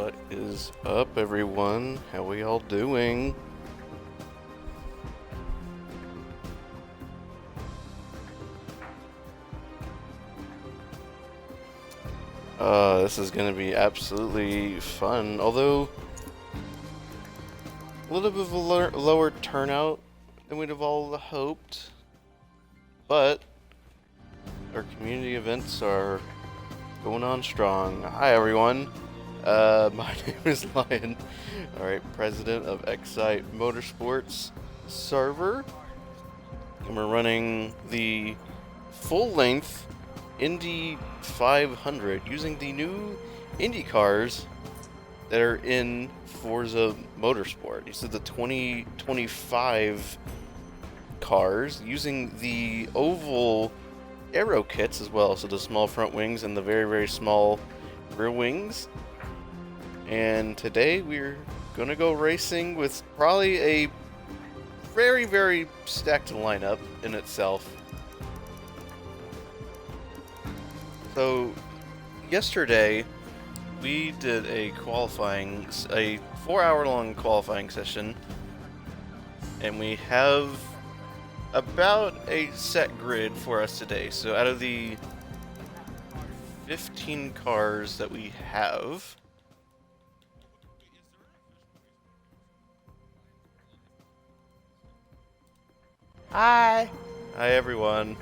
What is up, everyone? How we all doing? This is gonna be absolutely fun, although a little bit of a lower turnout than we'd have all hoped, but our community events are going on strong. Hi, everyone. My name is Lion. Alright, president of XITE Motorsports server. And we're running the full-length Indy 500 using the new Indy cars that are in Forza Motorsport. These are the 2025 cars using the oval aero kits as well, so the small front wings and the very, very small rear wings. And today we're gonna go racing with probably a very, very stacked lineup in itself. So yesterday we did a 4-hour-long qualifying session, and we have about a set grid for us today. So out of the 15 cars that we have, hi everyone.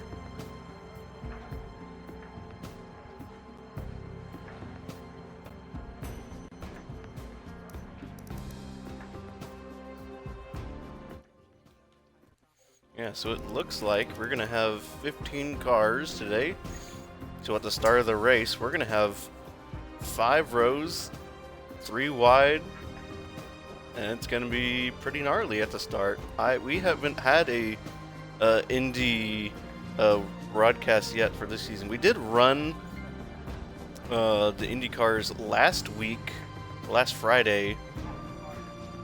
Yeah, so it looks like we're gonna have 15 cars today. So at the start of the race, we're gonna have 5 rows, 3 wide, and it's gonna be pretty gnarly at the start. We haven't had a Indy broadcast yet for this season. We did run the Indy cars last Friday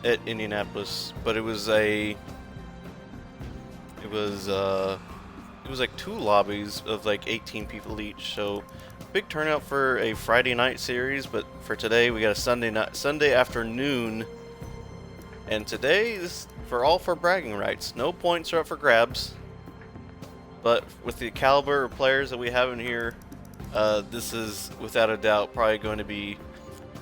at Indianapolis, but it was like 2 lobbies of like 18 people each, so big turnout for a Friday night series. But for today, we got a Sunday afternoon, and today is for bragging rights. No points are up for grabs, but with the caliber of players that we have in here, this is without a doubt probably going to be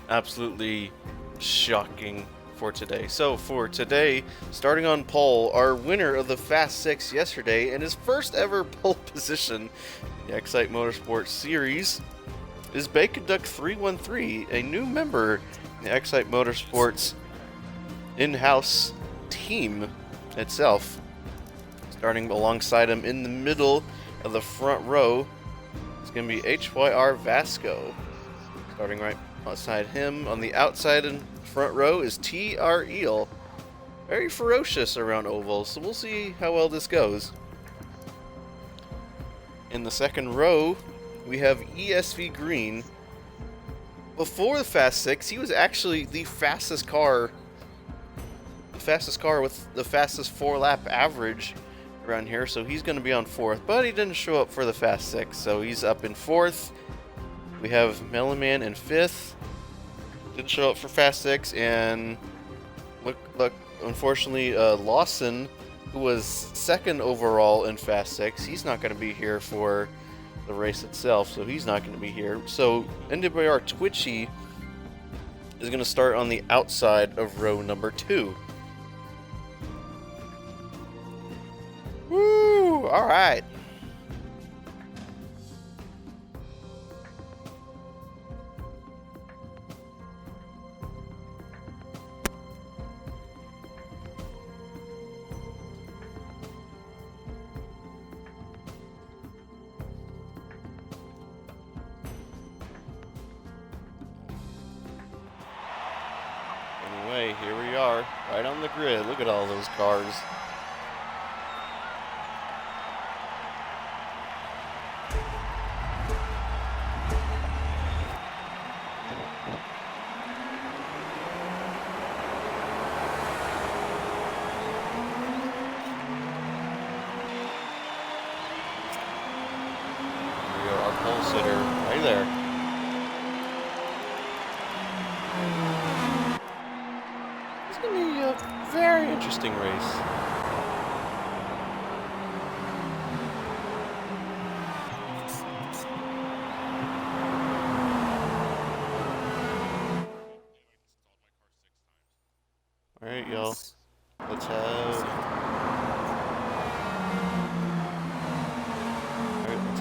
absolutely shocking for today. So for today, starting on pole, our winner of the Fast 6 yesterday and his first ever pole position in the XITE Motorsports Series is Duck 313, a new member in the XITE Motorsports in-house team itself. Starting alongside him in the middle of the front row is going to be HYR Vasco. Starting right beside him on the outside and front row is TR Eel. Very ferocious around ovals, so we'll see how well this goes. In the second row, we have ESV Green. Before the Fast 6, he was actually the fastest car with the fastest 4-lap average around here, so he's going to be on 4th, but he didn't show up for the Fast 6, so he's up in 4th. We have Melon Man in 5th. Didn't show up for Fast 6, and look, unfortunately, Lawson, who was 2nd overall in Fast 6, he's not going to be here for the race itself, so he's not going to be here. So NWR Twitchy is going to start on the outside of row number 2. Woo! All right. Anyway, here we are, right on the grid. Look at all those cars. Here we go, our pole sitter, right there.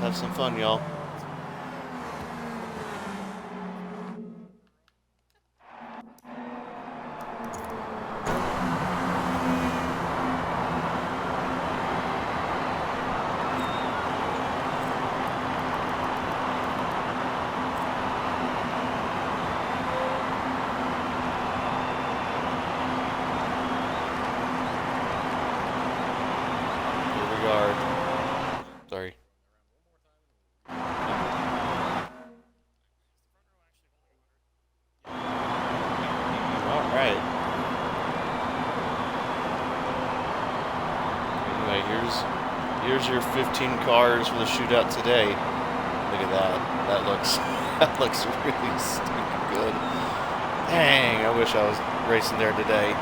have some fun, y'all. Sorry. Alright. Anyway, here's your 15 cars for the shootout today. Look at that. That looks really stinking good. Dang, I wish I was racing there today.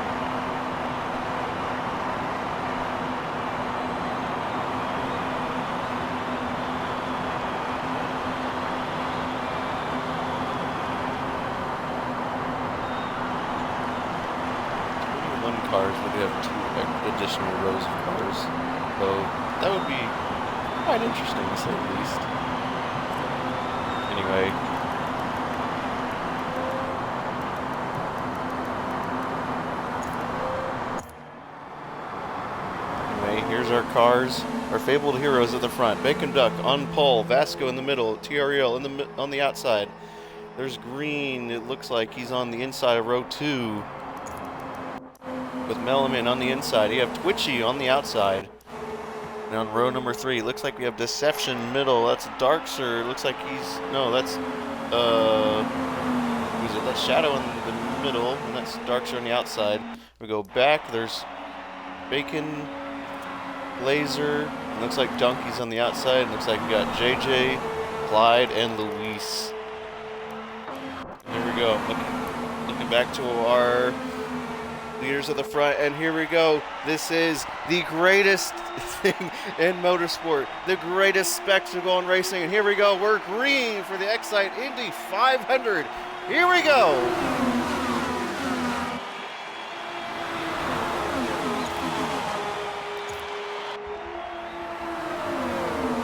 Cars, but they have 2 additional rows of cars, so that would be quite interesting to say the least. Anyway, here's our cars, our fabled heroes at the front. Bacon Duck on pole, Vasco in the middle, TRL on the outside. There's Green. It looks like he's on the inside of row 2. With Melaman on the inside. You have Twitchy on the outside. And on row number 3, it looks like we have Deception middle. That's Darkser. It looks like he's... No, that's... who's it? That's Shadow in the middle. And that's Darkser on the outside. We go back. There's Bacon, Laser. It looks like Donkey's on the outside. It looks like we got JJ, Clyde, and Luis. And there we go. Looking back to our... leaders at the front, and here we go. This is the greatest thing in motorsport, the greatest spectacle in racing, and here we go. We're green for the XITE Indy 500. Here we go.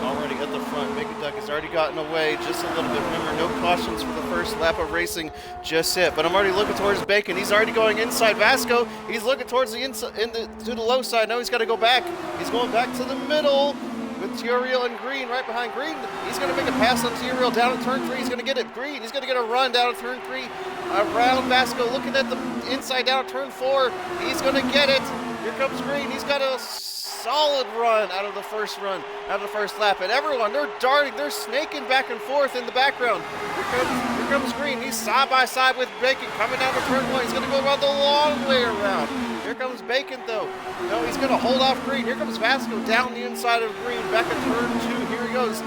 Already at the front, Bacon Duck has already gotten away just a little bit. Remember, no cautions for the first lap of racing just yet, but I'm already looking towards Bacon. He's already going inside Vasco. He's looking towards the inside, to the low side. Now he's got to go back. He's going back to the middle with Turiel and Green right behind Green. He's going to make a pass on Turiel down at turn 3. He's going to get it. Green, he's going to get a run down at turn 3 around Vasco, looking at the inside down at turn 4. He's going to get it. Here comes Green. He's got a solid run out of the first lap, and everyone, they're darting, they're snaking back and forth in the background. Here comes Green. He's side by side with Bacon coming down to turn 1. He's going to go around the long way around. Here comes Bacon, though. No, he's going to hold off Green. Here comes Vasco down the inside of Green, back at turn 2. Here he goes.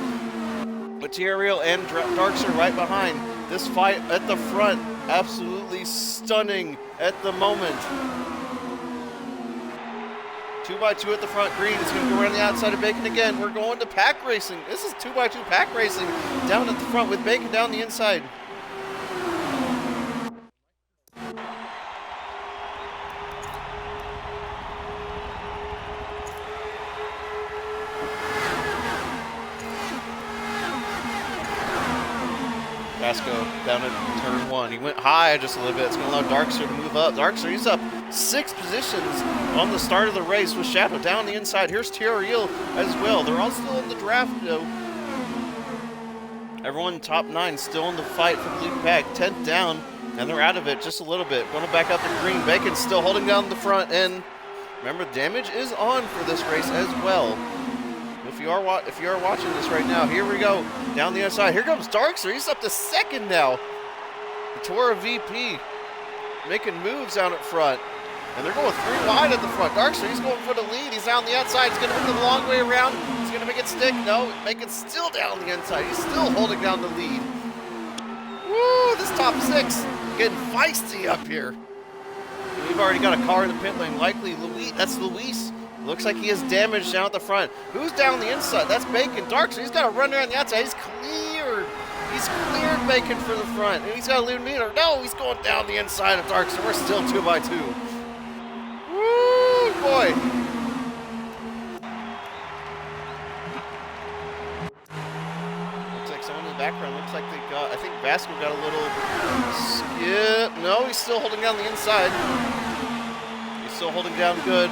Material and Darkser right behind. This fight at the front, absolutely stunning at the moment. 2x2 at the front. Green is going to go around the outside of Bacon again. We're going to pack racing. This is 2x2 pack racing down at the front with Bacon down the inside. Vasco down at turn 1. He went high just a little bit. It's going to allow Darkser to move up. Darkser, he's up 6 positions on the start of the race with Shadow down the inside. Here's Turiel as well. They're all still in the draft, though. Everyone top 9 still in the fight for the lead pack. 10th down, and they're out of it just a little bit. Going back up to Green. Bacon still holding down the front end. Remember, damage is on for this race as well. If you are watching this right now, here we go. Down the other side. Here comes Darkser. He's up to 2nd now. The Toro VP making moves down at front. And they're going 3 wide at the front. Darkser, he's going for the lead. He's down the outside. He's going to move the long way around. He's going to make it stick. No, make it still down the inside. He's still holding down the lead. Woo, this top 6 getting feisty up here. We've already got a car in the pit lane. Likely Luis. That's Luis. Looks like he has damage down at the front. Who's down the inside? That's Bacon. Darkser, he's got to run around the outside. He's cleared. He's cleared Bacon for the front. And he's got to leave meter. No, he's going down the inside of Darkser. We're still 2x2. Woo, boy. background. Looks like they got, I think Vasco got a little skip. No, he's still holding down the inside. He's still holding down good.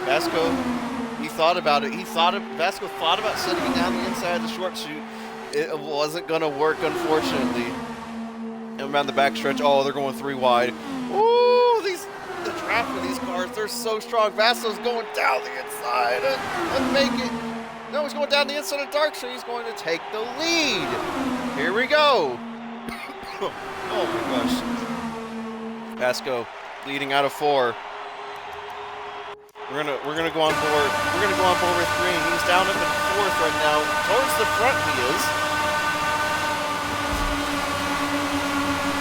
Vasco, he thought about it. Vasco thought about setting it down the inside of the short chute. It wasn't going to work, unfortunately. And around the backstretch, oh, they're going 3 wide. Ooh, the draft of these cars, they're so strong. Vasco's going down the inside and make it. No, he's going down the inside of Darkster. He's going to take the lead. Here we go. Oh my gosh. Vasco leading out of 4. We're gonna go on board. We're gonna go on board with Green. He's down up in 4th right now. Towards the front he is.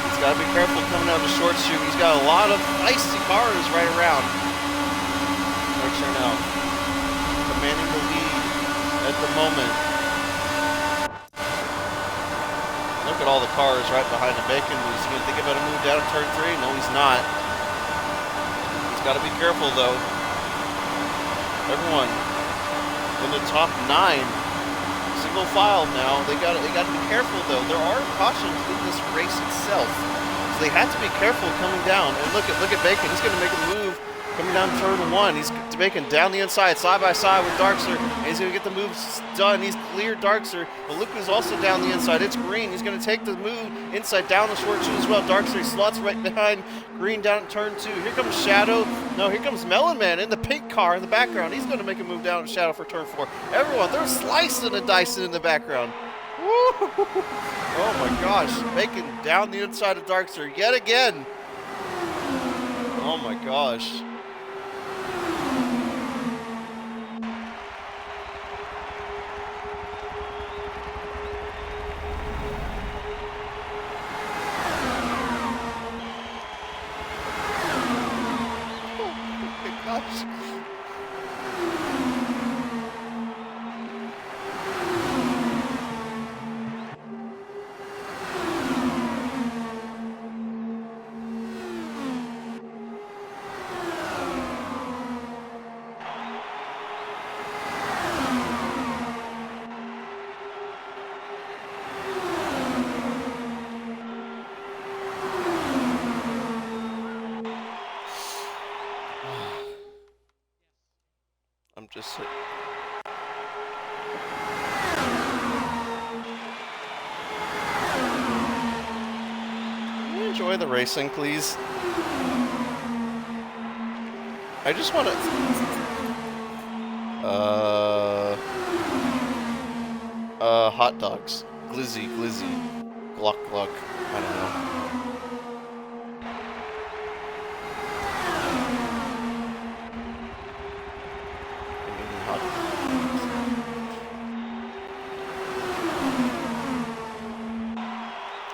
He's gotta be careful coming out of the short chute. He's got a lot of icy cars right around. Darkster now commanding the lead at the moment. Look at all the cars right behind him. Bacon, is he going to think about a move down turn 3? No, he's not. He's got to be careful, though. Everyone in the top 9, single file now. They got to be careful, though. There are cautions in this race itself, so they have to be careful coming down. And look at Bacon. He's going to make a move coming down turn 1. He's Bacon down the inside, side by side with Darkster, and he's going to get the moves done. He's cleared Darkster, but look who's also down the inside. It's Green. He's going to take the move inside down the short chute as well. Darkster slots right behind Green down at turn 2. Here comes Shadow. No, here comes Melon Man in the pink car in the background. He's going to make a move down at Shadow for turn 4. Everyone, they're slicing and dicing in the background. Woo! Oh my gosh. Bacon down the inside of Darkster yet again. Oh my gosh. I'm just Can you enjoy the racing, please? I just want to hot dogs. Glizzy, gluck, gluck. I don't know.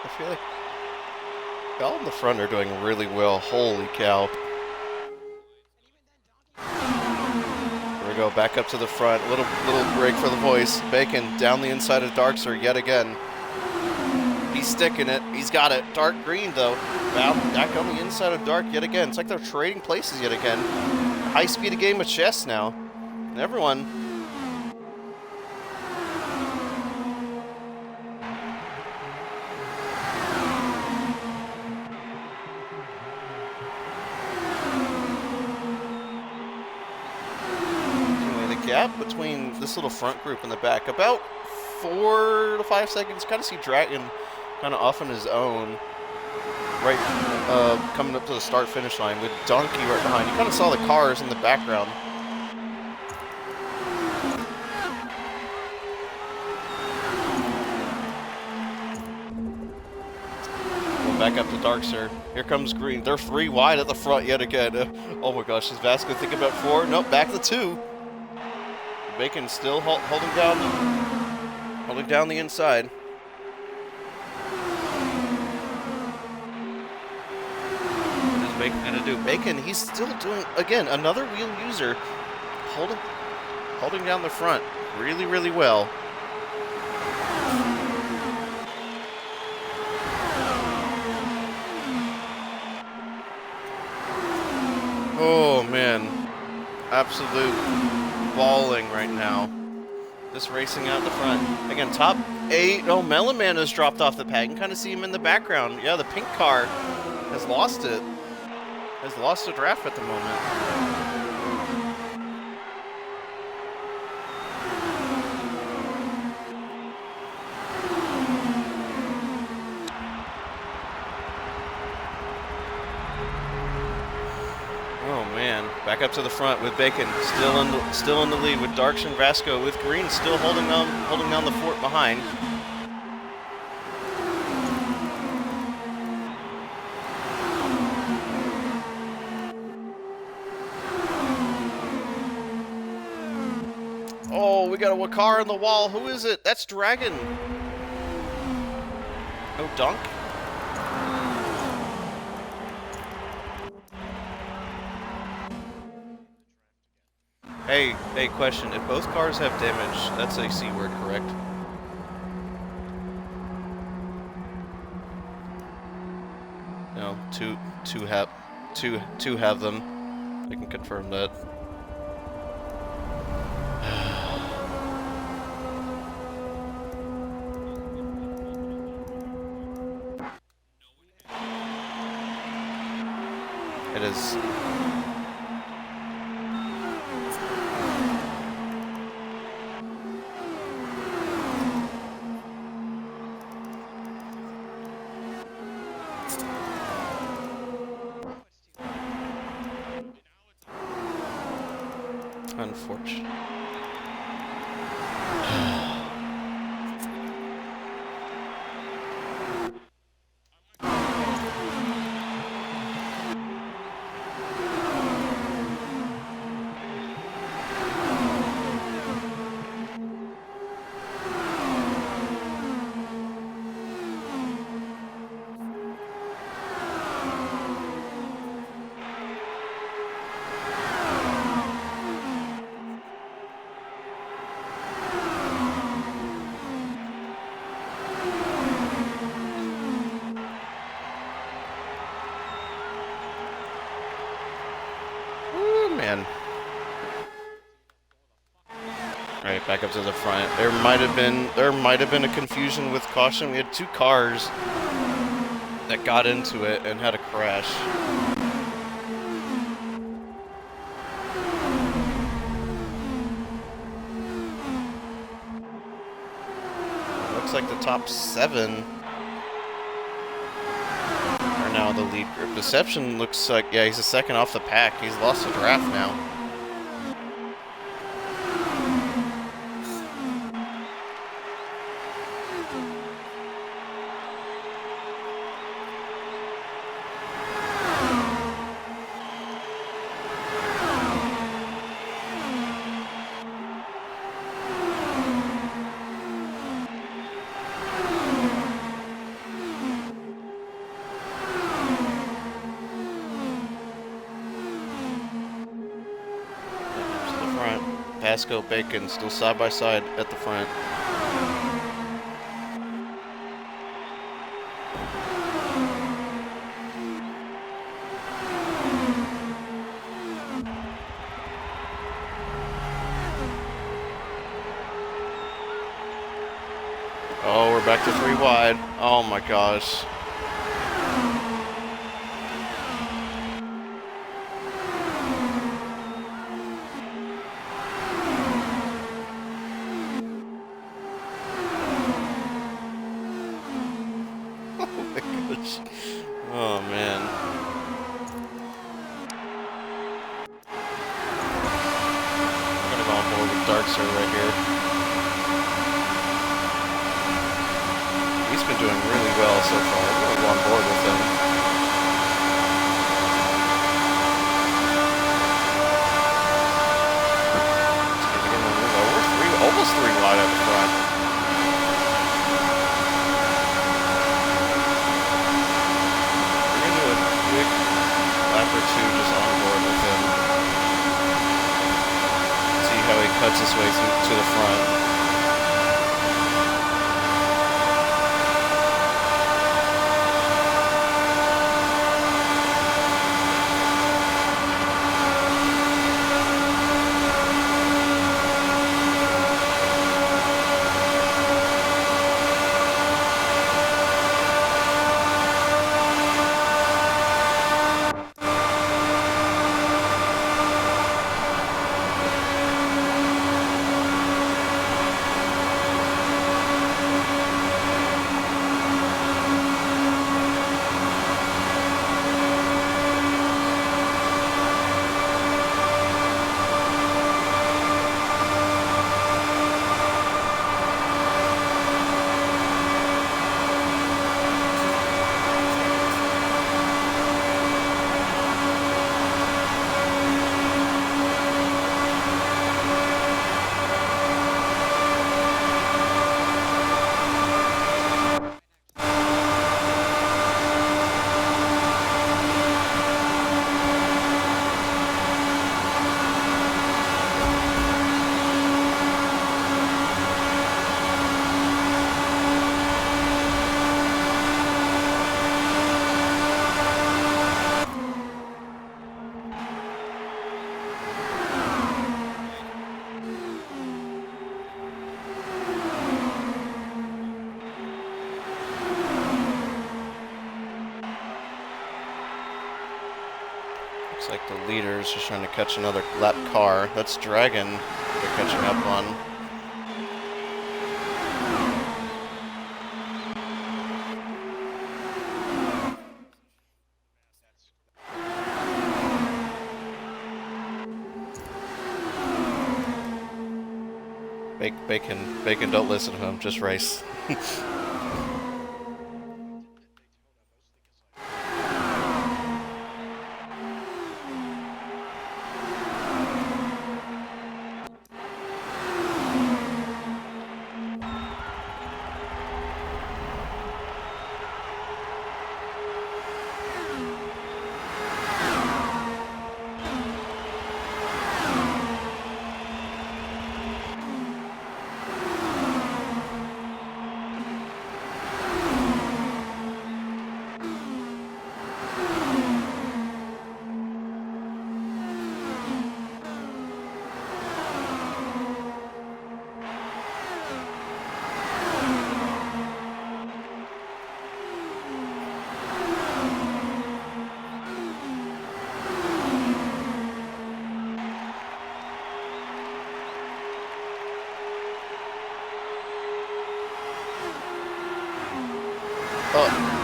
I feel like y'all in the front are doing really well. Holy cow. Here we go, back up to the front. Little break for the voice. Bacon down the inside of Darkster yet again. He's sticking it. He's got it. Dark Green, though. Back on the inside of Dark yet again. It's like they're trading places yet again. High speed of game of chess now. And everyone. Gap between this little front group and the back, about 4 to 5 seconds. Kind of see Dragon kind of off on his own, right, coming up to the start-finish line with Donkey right behind. You kind of saw the cars in the background. Going back up to Darkster. Here comes Green. They're 3 wide at the front yet again. Oh my gosh, is Vasco thinking about 4? Nope, back to 2. Bacon still holding down the inside. What is Bacon gonna do? Bacon, he's still doing, again, another wheel user, holding down the front really, really well. Oh man, absolute balling right now. Just racing out the front. Again, top 8. Oh, Melon Man has dropped off the pack. You can kind of see him in the background. Yeah, the pink car has lost it. Has lost the draft at the moment. Oh man, back up to the front with Bacon still in the lead with Darks and Vasco, with Green still holding down the fort behind. Oh, we got a Wakar on the wall. Who is it? That's Dragon. Oh, Dunk. Hey, question. If both cars have damage, that's a C word, correct? No, two have them. I can confirm that. It is. Unfortunate. Man. Alright, back up to the front. There might have been a confusion with caution. We had two cars that got into it and had a crash. Looks like the top 7 are now the lead group. Deception looks like, yeah, he's a second off the pack. He's lost the draft now. Vasco, Bacon still side by side at the front. Oh, we're back to 3 wide. Oh my gosh. Oh man. I'm gonna go on board with Darkster right here. He's been doing really well so far. I'm gonna go on board with him. We're almost 3 wide at the front. Lap or 2 just on board with him. See how he cuts his way through to the front. Looks like the leader's just trying to catch another lap car. That's Dragon they're catching up on. Bacon, don't listen to him, just race. Oh.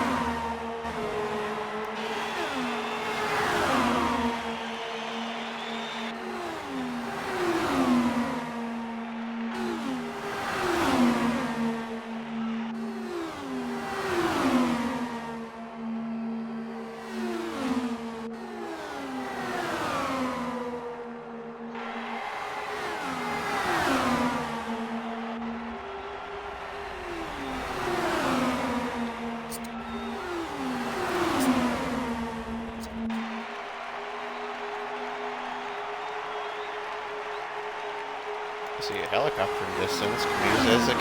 I see a helicopter in distance. Can we use it as a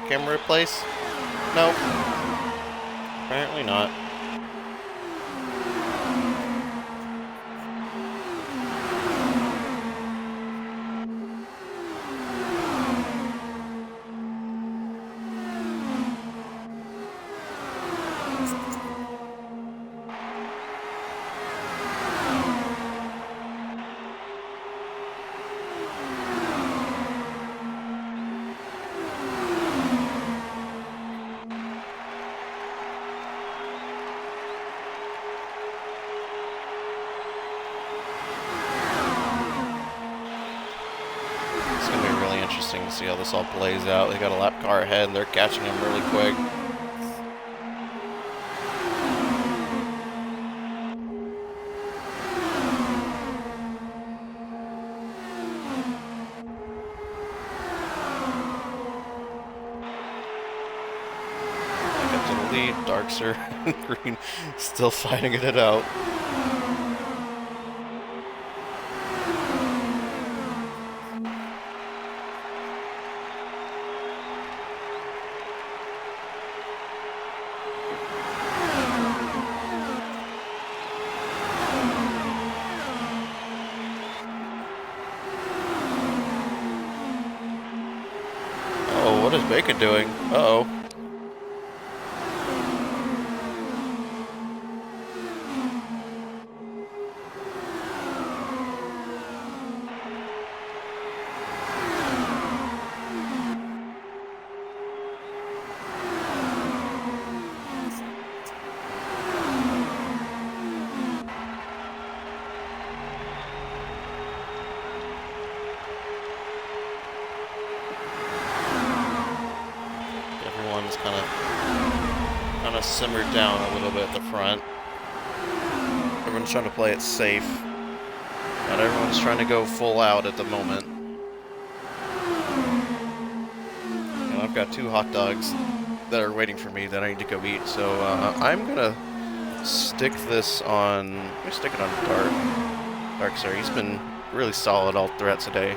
camera place? No. Apparently not. Interesting to see how this all plays out. They got a lap car ahead and they're catching him really quick. Back up to the lead. Darkser and Green still fighting it out. What is Bacon doing? Uh-oh. Everyone's kind of simmered down a little bit at the front. Everyone's trying to play it safe. Not everyone's trying to go full out at the moment. And I've got 2 hot dogs that are waiting for me that I need to go eat. So I'm gonna stick this on. Let me stick it on Darkser. He's been really solid all throughout today.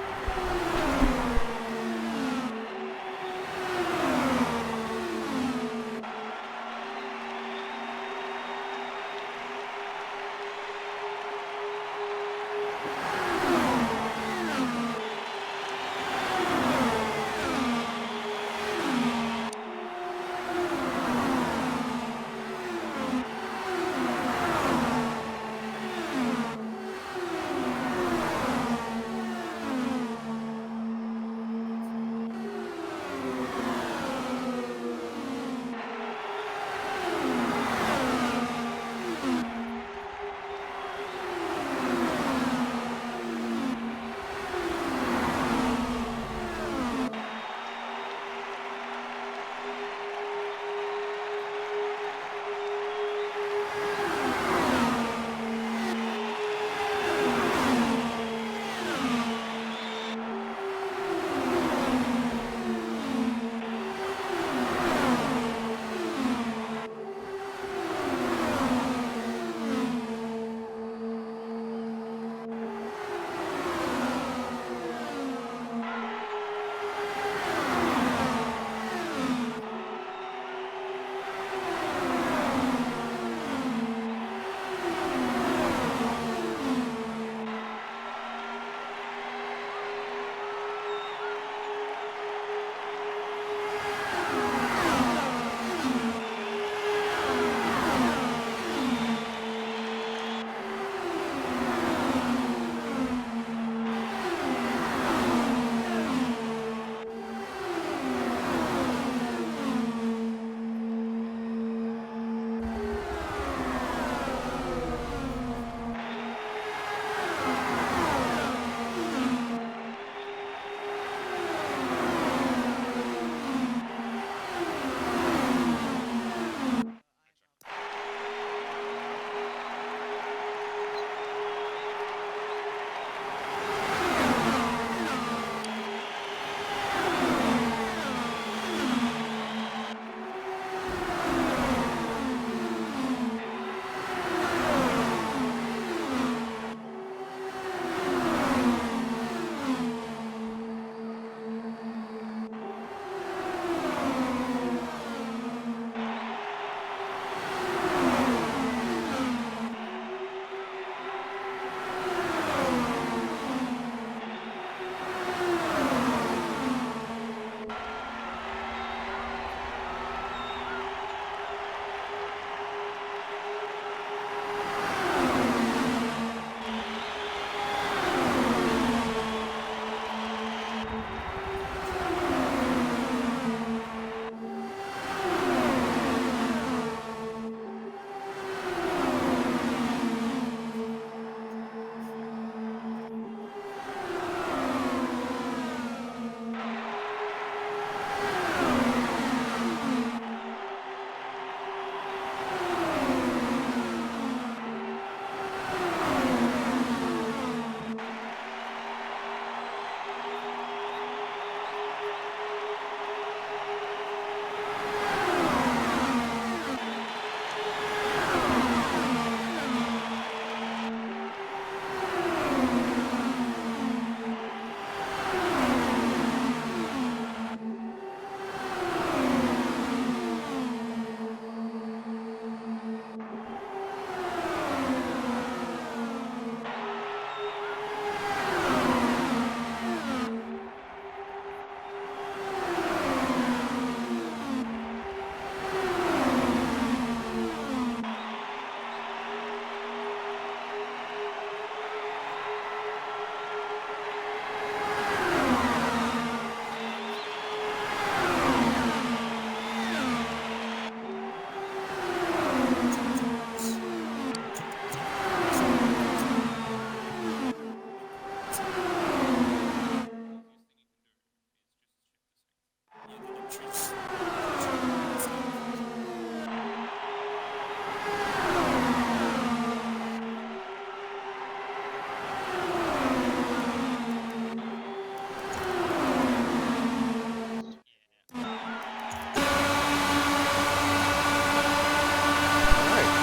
Alright, we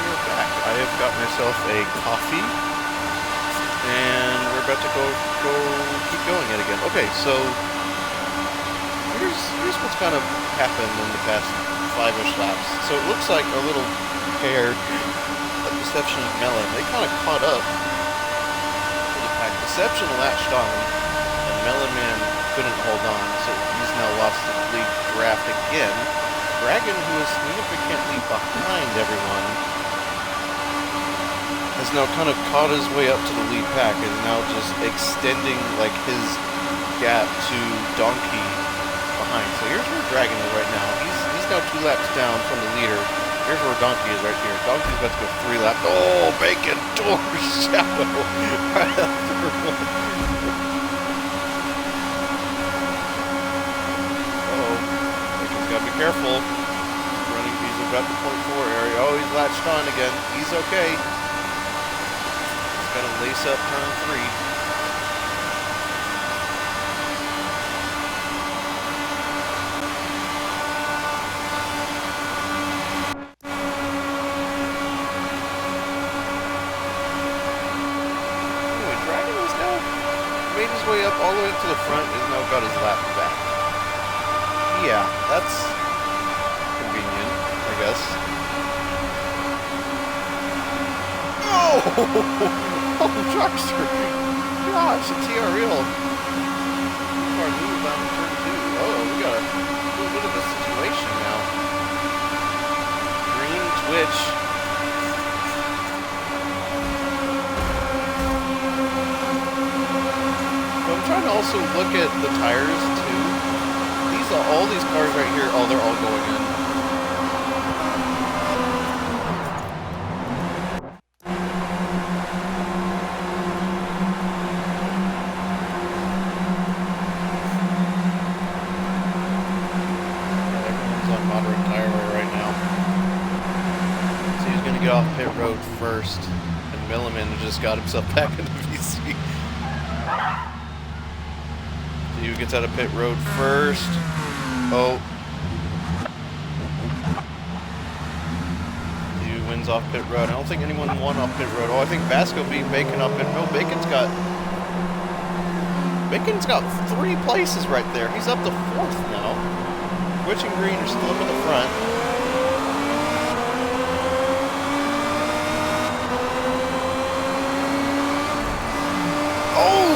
are back. I have got myself a coffee, and we're about to keep going yet again. Okay, so here's what's kind of happened in the past 5-ish laps. So it looks like our little pair of Deception and Melon, they kind of caught up to the pack. Deception latched on, and Melon Man couldn't hold on, so he's now lost the lead draft again. Dragon, who is significantly behind everyone, has now kind of caught his way up to the lead pack and is now just extending like his gap to Donkey behind. So here's where Dragon is right now. He's now 2 laps down from the leader. Here's where Donkey is right here. Donkey's about to go 3 laps. Oh, Bacon Door Shadow right up through one. Bacon's gotta be careful. He's about the .4 area. Oh, he's latched on again. He's okay. He's got to lace up turn 3. Anyway, Dragon has now made his way up all the way up to the front. Has now got his lap back. Yeah, that's convenient, I guess. Oh! Oh, Truckster! Gosh, it's TRL. Car move out of turn 2. Oh, we got a little bit of a situation now. Green Twitch. So I'm trying to also look at the tires, too. All these cars right here, oh, they're all going in. Everyone's on moderate tire wear right now. So he's going to get off pit road first, and Milliman just got himself back into VC. He gets out of pit road first. Oh. He wins off pit road. I don't think anyone won off pit road. Oh, I think Vasco beat Bacon up pit road. Bacon's got 3 places right there. He's up to 4th now. Twitch and Green are still up in the front. Oh!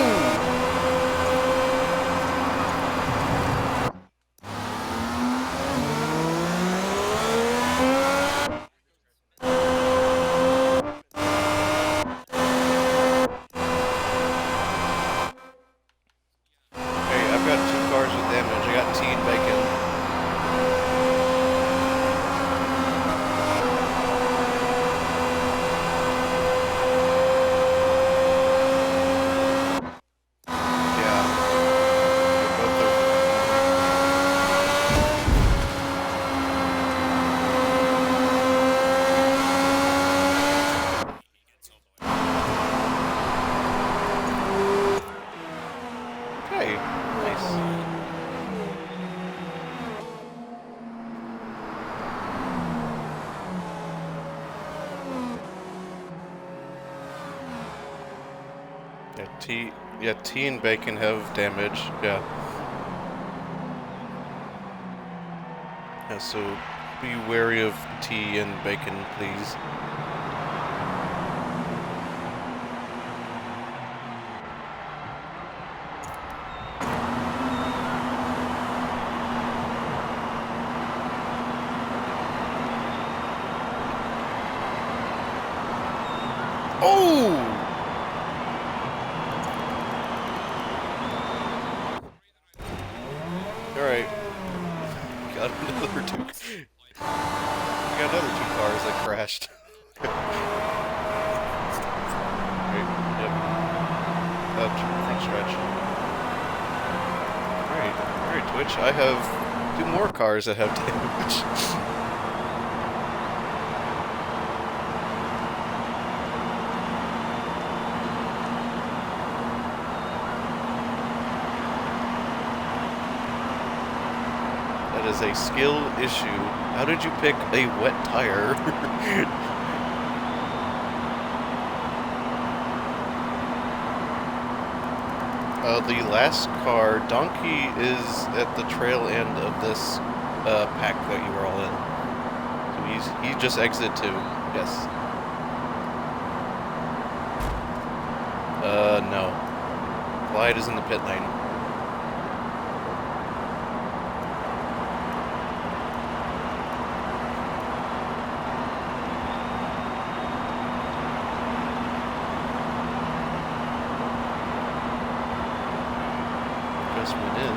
T and Bacon have damage. Yeah. Yeah, so be wary of T and Bacon, please. Oh! Alright. Got another two. We got another 2 cars that crashed. Right, yep. Front stretch. Alright, Twitch. I have Two more cars that have damage. That is a skill issue. How did you pick a wet tire? The last car, Donkey, is at the trail end of this pack that you were all in. So he just exited too. Yes. No. Clyde is in the pit lane. Just went in.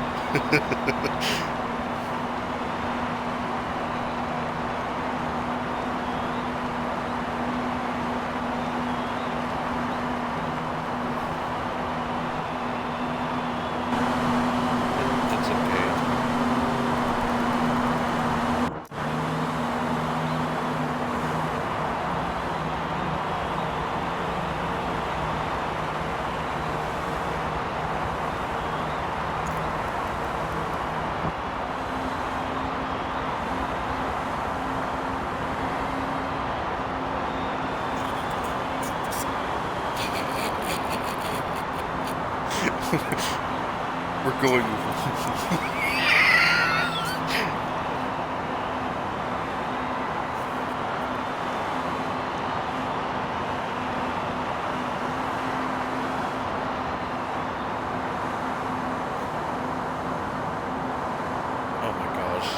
It's okay. We're going. Oh my gosh.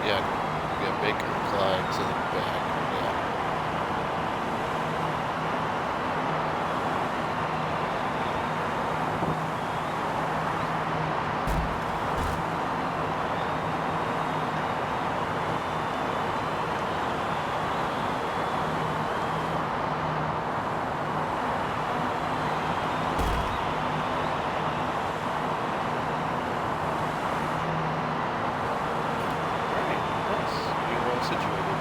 Yeah, we got Baker and Clyde to the back. Yeah. Situated.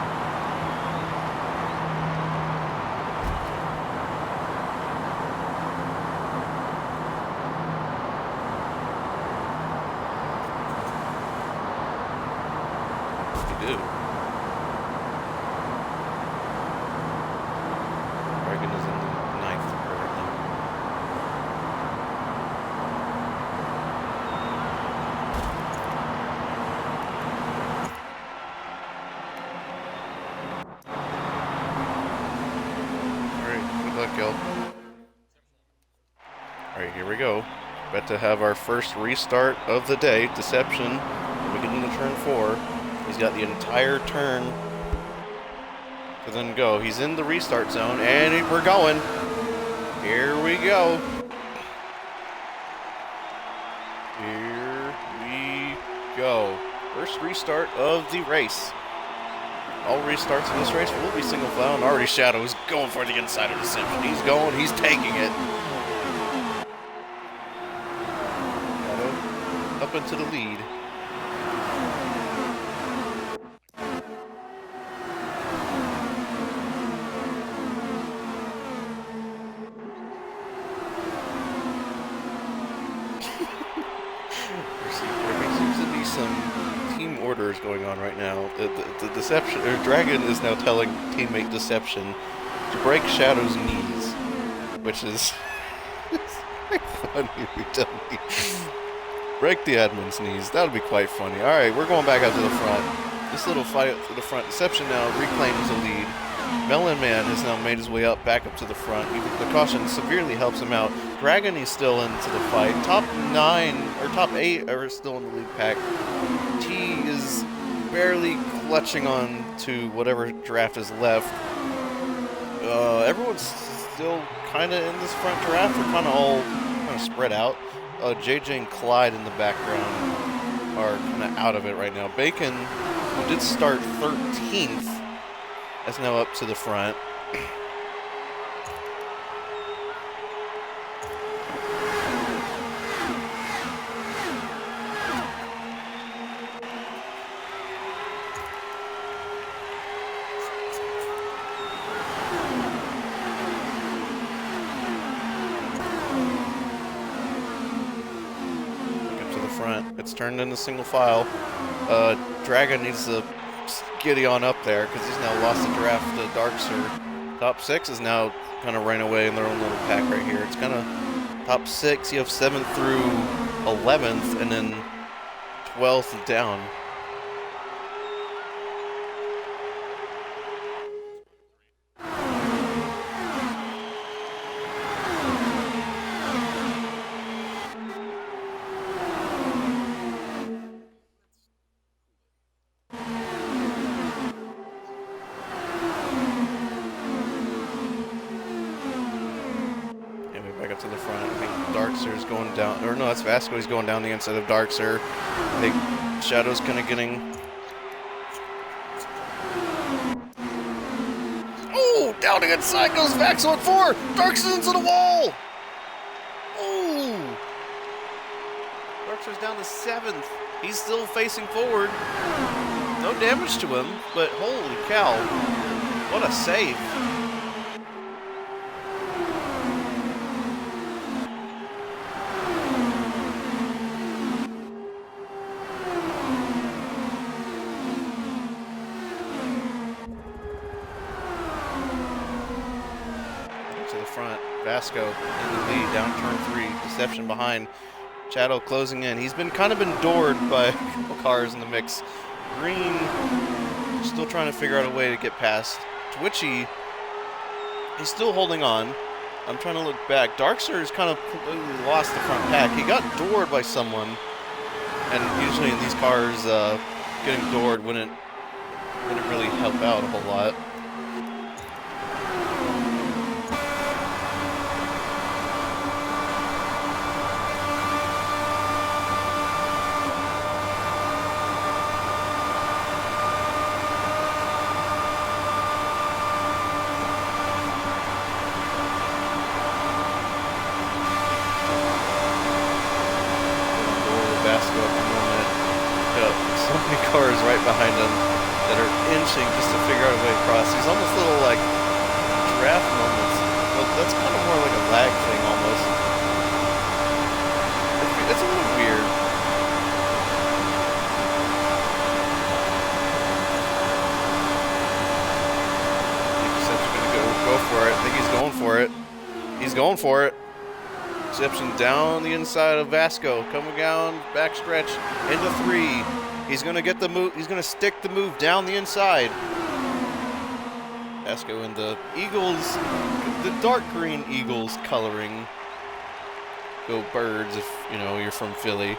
You do. Reagan is in the 9th currently. Alright, here we go. About to have our first restart of the day. Deception. When we get into turn 4, he's got the entire turn to then go. He's in the restart zone, and we're going. Here we go. Here we go. First restart of the race. All restarts in this race will be single file, and already Shadow is going for the inside of Deception. He's going, he's taking it. Shadow up into the lead. There seems to be some team orders going on right now. The Deception, or Dragon is now telling teammate Deception to break Shadow's knees, which is quite funny if we don't. Break the admin's knees. That would be quite funny. Alright, we're going back up to the front. This little fight up to the front. Deception now reclaims the lead. Melon Man has now made his way up, back up to the front. The caution severely helps him out. Dragon is still into the fight. Top 9, or top 8 are still in the lead pack. T is barely clutching on to whatever draft is left. Everyone's still kind of in this front draft. They're kind of all kind of spread out. JJ and Clyde in the background are kind of out of it right now. Bacon, who did start 13th, is now up to the front. It's turned into single file. Dragon needs to giddy on up there because he's now lost the draft to Darkster. Top 6 is now kind of running away in their own little pack right here. It's kind of top 6. You have 7th through 11th, and then 12th down. Back up to the front. I think Darkster's going down, or no, that's Vasco. He's going down the inside of Darkster. I think Shadow's kind of getting. Oh, down the inside goes Vasco at 4. Darkster's into the wall. Oh, Darkster's down to 7th. He's still facing forward. No damage to him, but holy cow, what a save. Front. Vasco in the lead, down turn 3. Deception behind. Shadow closing in. He's been kind of doored by a couple cars in the mix. Green still trying to figure out a way to get past. Twitchy, he's still holding on. I'm trying to look back. Darkster has kind of completely lost the front pack. He got doored by someone, and usually in these cars, getting doored wouldn't really help out a whole lot. So many cars right behind him that are inching just to figure out a way across. These almost little like draft moments. Well, that's kind of more like a lag thing almost. It's a little weird. Deception's gonna go for it. I think he's going for it. He's going for it. Deception down the inside of Vasco, coming down, back stretch, into 3. He's going to get the move, he's going to stick the move down the inside. Vasco in the Eagles, the dark green Eagles coloring. Go Birds if, you know, you're from Philly.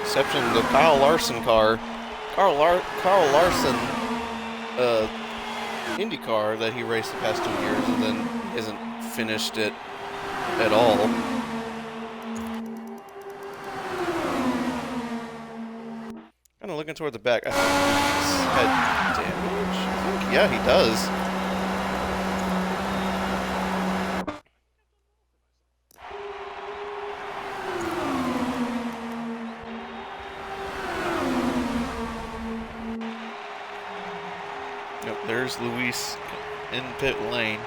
Deception, the Kyle Larson car. Carl Larson, Indy car that he raced the past 2 years and then hasn't finished it at all. Kind of looking toward the back. I think he's had damage. I think, yeah, he does. Yep, there's Luis in pit lane.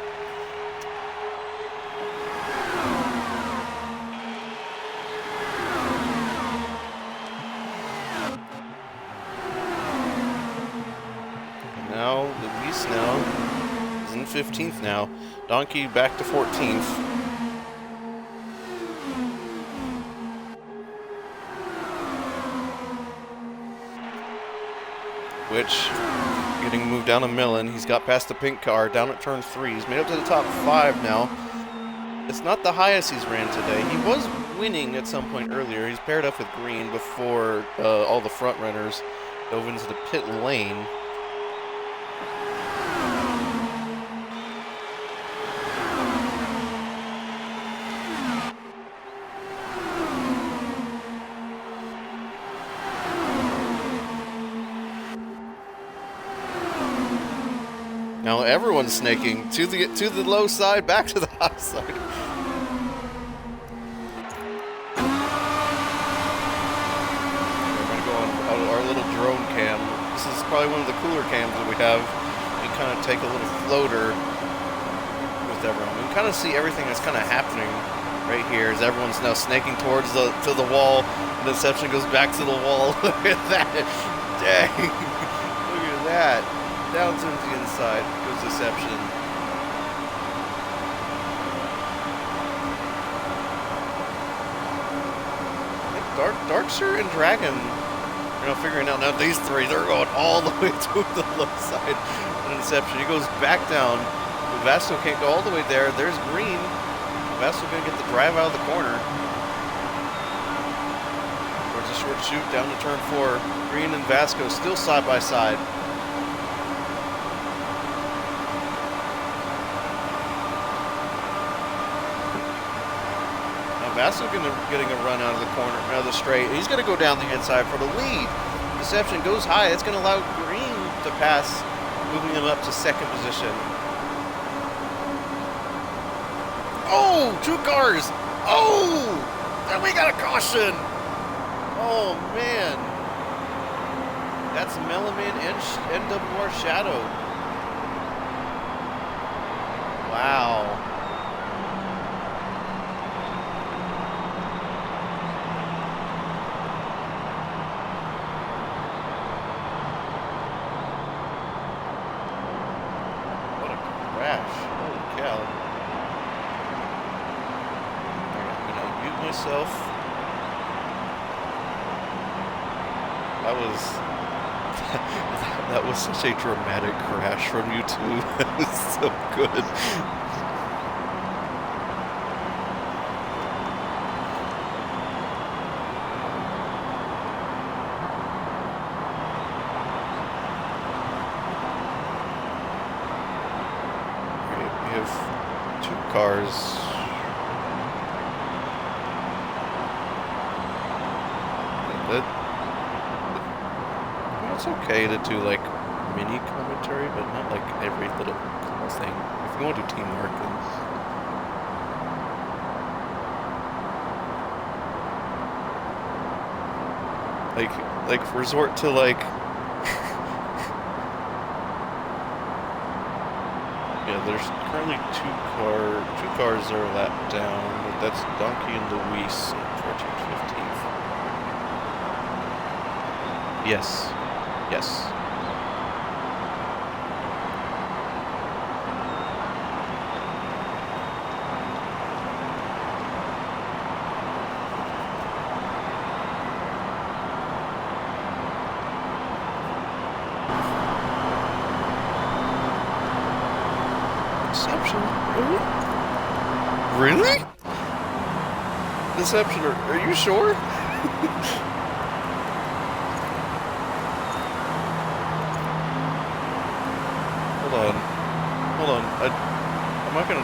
Now, Luis now is in 15th now. Donkey back to 14th. which, getting moved down a million. He's got past the pink car, down at turn 3. He's made up to the top 5 now. It's not the highest he's ran today. He was winning at some point earlier. He's paired up with green before all the front runners dove into the pit lane. Now everyone's snaking to the low side, back to the high side. We're gonna go on our little drone cam. This is probably one of the cooler cams that we have. We kind of take a little floater with everyone. We can kind of see everything that's kind of happening right here as everyone's now snaking towards the wall. And Inception goes back to the wall. Look at that! Dang! Look at that! Down to the inside goes Deception. Darkster and Dragon, figuring out now these three, they're going all the way to the low side. And Deception, he goes back down. Vasco can't go all the way there. There's Green. Vasco gonna get the drive out of the corner. Towards a short shoot down to turn 4. Green and Vasco still side by side. Vasco getting a run out of the corner, out of the straight. He's going to go down the inside for the lead. Deception goes high. It's going to allow Green to pass, moving him up to second position. Oh, 2 cars. Oh, then we got a caution. Oh, man. That's Melaman and NWR Shadow. Wow. Holy cow. I'm gonna unmute myself. That was such a dramatic crash from YouTube. That was so good. We have 2 cars. It's okay to do like mini commentary, but not like every little thing. If you want to do teamwork, then like resort to like yeah. There's currently 2 cars that are lapped down. That's Donkey and Luis in 14th, 15th. Yes. Yes. Deception? Really? Really? Deception, are you sure? Hold on. I'm not gonna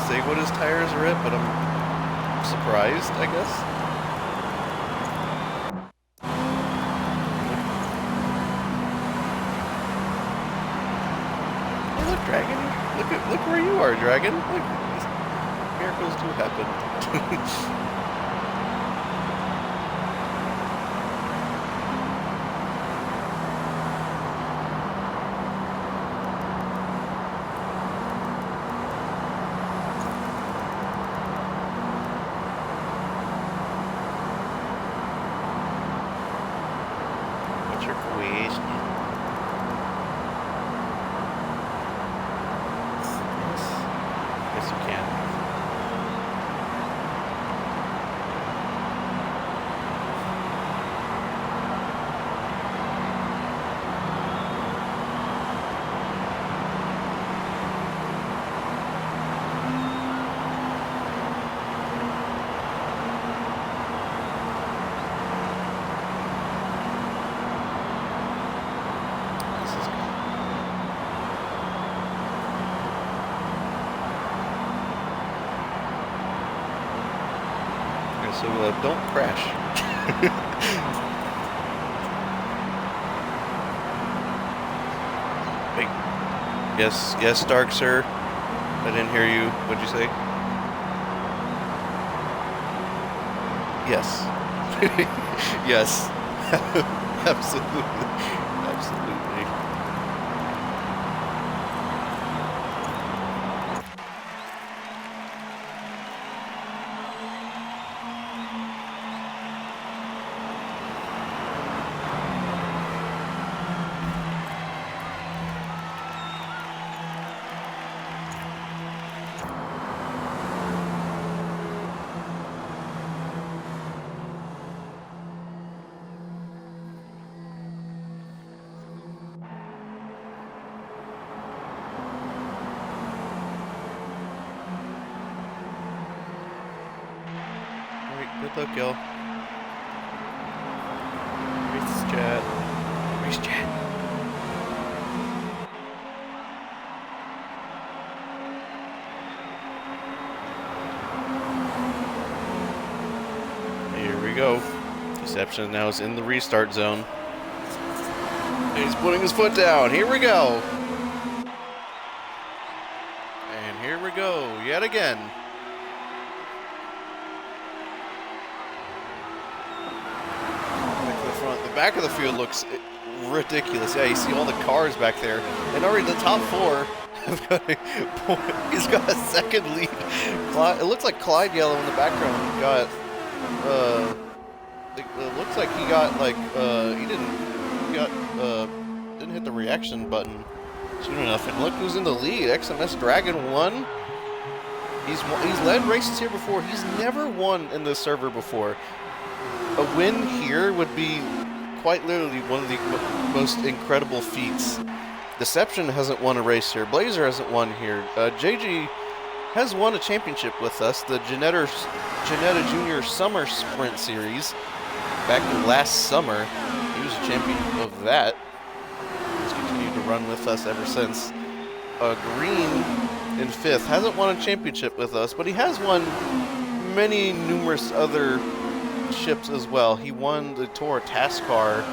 say what his tires are at, but I'm surprised, I guess. Hey, look, Dragon. Look where you are, Dragon. Look, miracles do happen. Yeah, so don't crash. Hey, yes, Dark Sir. I didn't hear you. What'd you say? Yes. Yes. Absolutely. Absolutely. Alright, good luck, y'all. Race chat. Race chat. Here we go. Deception now is in the restart zone. He's putting his foot down. Here we go. And here we go yet again. The back of the field looks ridiculous. Yeah, you see all the cars back there. And already the top four have got he's got a second lead. It looks like Clyde Yellow in the background got it looks like he got like didn't hit the reaction button soon enough. And look who's in the lead. XMS Dragon won. He's led races here before. He's never won in this server before. A win here would be quite literally one of the most incredible feats. Deception hasn't won a race here. Blazer hasn't won here. JG has won a championship with us, the Janetta Junior Summer Sprint Series. Back last summer, he was a champion of that. He's continued to run with us ever since. Green in 5th hasn't won a championship with us, but he has won many numerous other ships as well. He won the Tour Task Car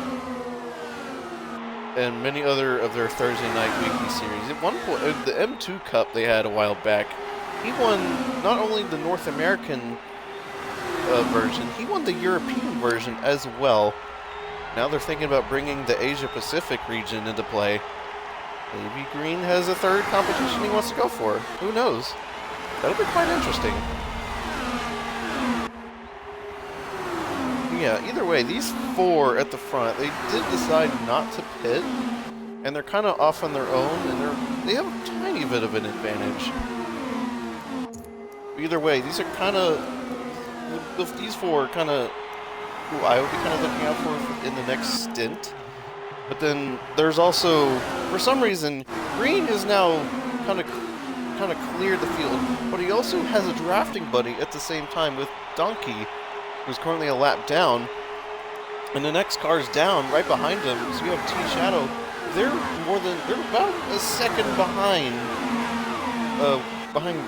and many other of their Thursday night weekly series. At one point, the M2 Cup they had a while back, he won not only the North American version, he won the European version as well. Now they're thinking about bringing the Asia Pacific region into play. Maybe Green has a third competition he wants to go for. Who knows? That'll be quite interesting. Yeah, either way, these four at the front, they did decide not to pit, and they're kind of off on their own, and they have a tiny bit of an advantage. Either way, these are kind of, these four are kind of who I would be kind of looking out for in the next stint. But then there's also, for some reason, Green is now kind of cleared the field, but he also has a drafting buddy at the same time with Donkey, who's currently a lap down, and the next car's down right behind him. So you have T-Shadow. They're about a second behind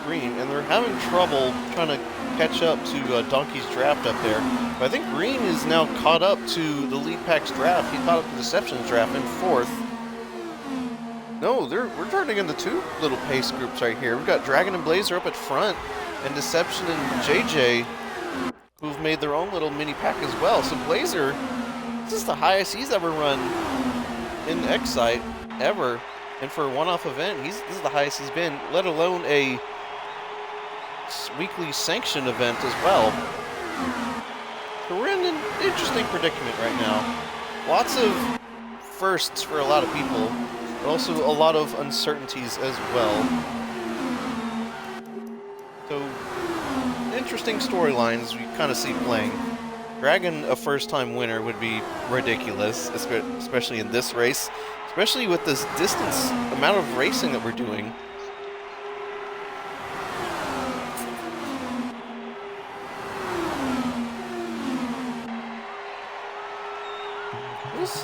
Green, and they're having trouble trying to catch up to Donkey's draft up there. But I think Green is now caught up to the lead pack's draft. He caught up to Deception's draft in 4th. No, we're turning into two little pace groups right here. We've got Dragon and Blazer up at front, and Deception and JJ, who've made their own little mini pack as well. So Blazer, this is the highest he's ever run in XITE ever. And for a one-off event, this is the highest he's been, let alone a weekly sanctioned event as well. So we're in an interesting predicament right now. Lots of firsts for a lot of people, but also a lot of uncertainties as well. So interesting storylines we kind of see playing. Dragon, a first-time winner, would be ridiculous, especially in this race, especially with this distance amount of racing that we're doing.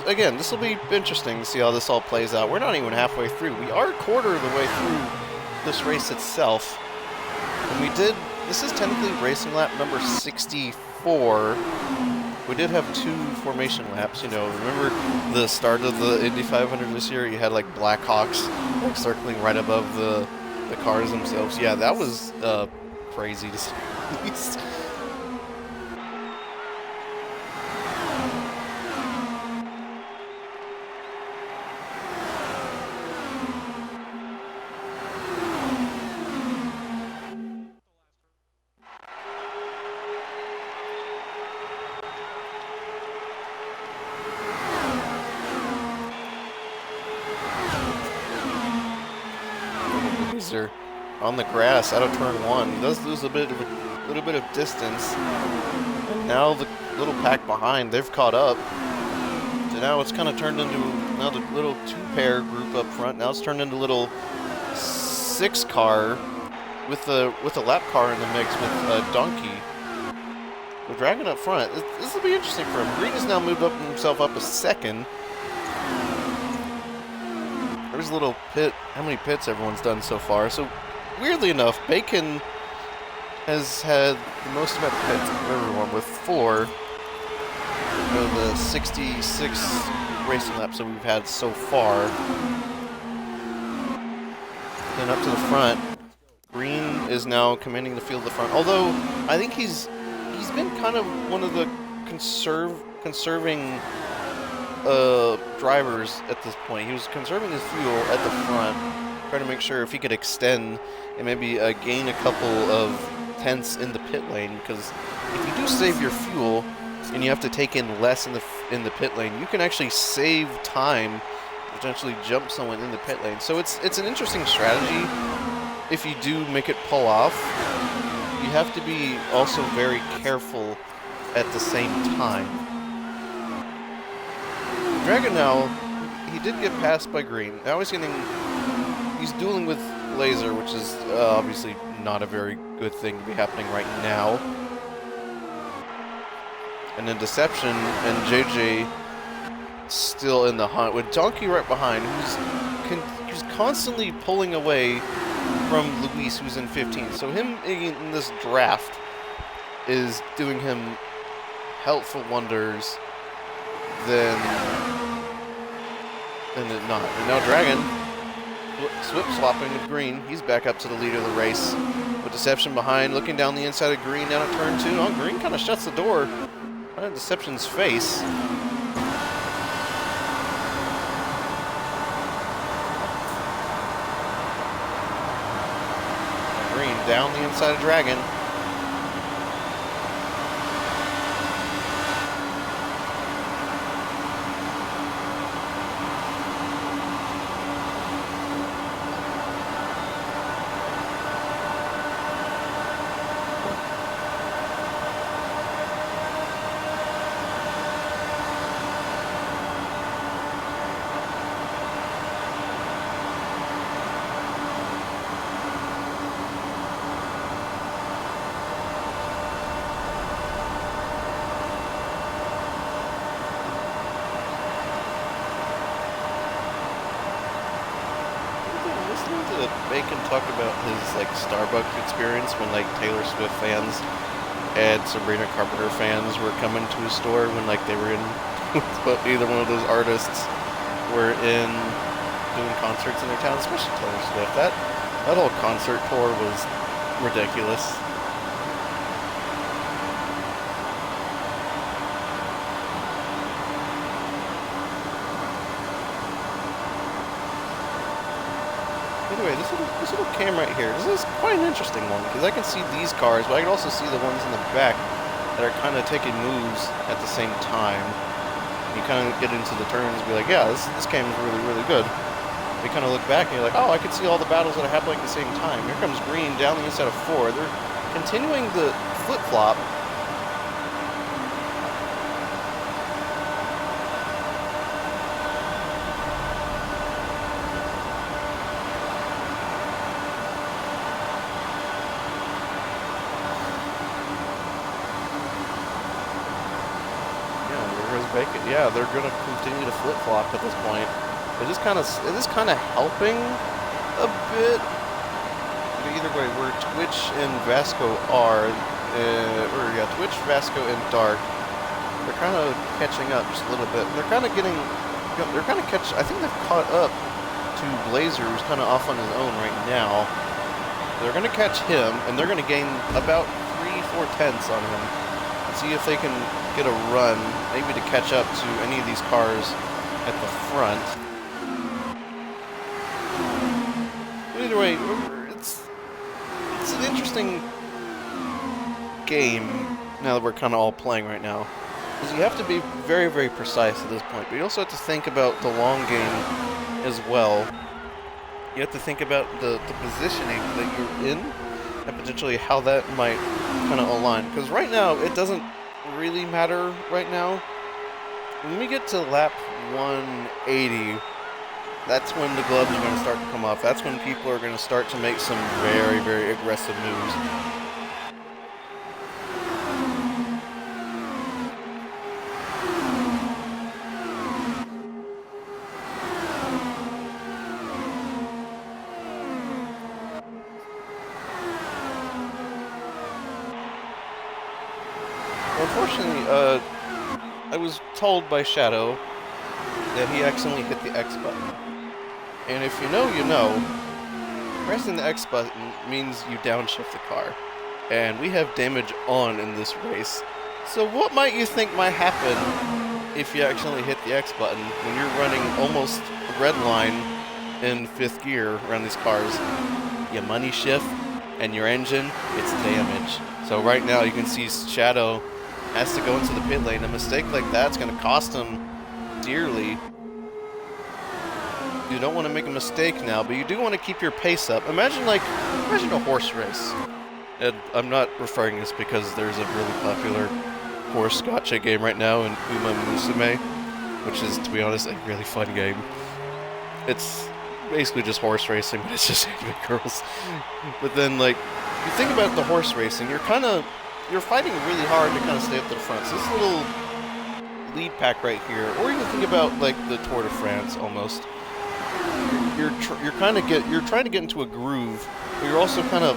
This will be interesting to see how this all plays out. We're not even halfway through. We are a quarter of the way through this race itself. And this is technically racing lap number 64, 4, we did have 2 formation laps. You know, remember the start of the Indy 500 this year? You had like Blackhawks like circling right above the cars themselves. Yeah, that was crazy to say the least. On the grass out of turn 1. He does lose a little bit of distance. And now the little pack behind, they've caught up. So now it's kind of turned into another little 2-pair group up front. Now it's turned into a little 6-car with a lap car in the mix with a Donkey. We're dragging up front. This will be interesting for him. Green has now moved himself up a second. There's a little pit. How many pits everyone's done so far? So, weirdly enough, Bacon has had the most amount of pits of everyone with 4 of the 66 racing laps that we've had so far. Then up to the front, Green is now commanding the field at the front. Although I think he's been kind of one of the conserving drivers at this point. He was conserving his fuel at the front, trying to make sure if he could extend and maybe gain a couple of tenths in the pit lane, because if you do save your fuel and you have to take in less in the pit lane, you can actually save time, potentially jump someone in the pit lane. So it's an interesting strategy. If you do make it pull off, you have to be also very careful at the same time. Dragon now, he did get passed by Green. Now he's dueling with Laser, which is obviously not a very good thing to be happening right now. And then Deception and JJ still in the hunt, with Donkey right behind, who's constantly pulling away from Luis, who's in 15. So him in this draft is doing him helpful wonders than it not. And now Dragon, swip swapping with Green. He's back up to the lead of the race. With Deception behind, looking down the inside of Green, down at turn 2. Oh, Green kind of shuts the door right in Deception's face. Green down the inside of Dragon. Bacon talked about his Starbucks experience when Taylor Swift fans and Sabrina Carpenter fans were coming to his store when they were in but either one of those artists were in doing concerts in their town, especially Taylor Swift. That whole concert tour was ridiculous. Anyway, this little cam right here, this is quite an interesting one, because I can see these cars, but I can also see the ones in the back that are kind of taking moves at the same time. You kind of get into the turns and be like, yeah, this cam is really, really good. You kind of look back and you're like, oh, I can see all the battles that are happening at the same time. Here comes Green down the inside of 4. They're continuing the flip-flop. Yeah, they're going to continue to flip-flop at this point. It is kind of helping a bit. But either way, where Twitch and Vasco are, or yeah, Twitch, Vasco, and Dark. They're kind of catching up just a little bit. They're kind of getting, they're kind of I think they've caught up to Blazer, who's kind of off on his own right now. They're going to catch him, and they're going to gain about 3-4 tenths on him. And see if they can get a run, maybe to catch up to any of these cars at the front. Either way, it's an interesting game now that we're kind of all playing right now. Because you have to be very, very precise at this point, but you also have to think about the long game as well. You have to think about the positioning that you're in, and potentially how that might kind of align. Because right now, it doesn't really matter right now. When we get to lap 180, that's when the gloves are going to start to come off. That's when people are going to start to make some very, very aggressive moves. Unfortunately, I was told by Shadow that he accidentally hit the X button. And if you know, you know, pressing the X button means you downshift the car. And we have damage on in this race. So what might you think might happen if you accidentally hit the X button when you're running almost red line in 5th gear around these cars? Your money shift and your engine, it's damage. So right now you can see Shadow has to go into the pit lane. A mistake like that's going to cost him dearly. You don't want to make a mistake now, but you do want to keep your pace up. Imagine a horse race. And I'm not referring this because there's a really popular horse gotcha game right now in Uma Musume, which is, to be honest, a really fun game. It's basically just horse racing, but it's just anime girls. But then, like, you think about the horse racing, you're fighting really hard to kind of stay up to the front. So this little lead pack right here, or you can think about like the Tour de France almost. You're trying to get into a groove, but you're also kind of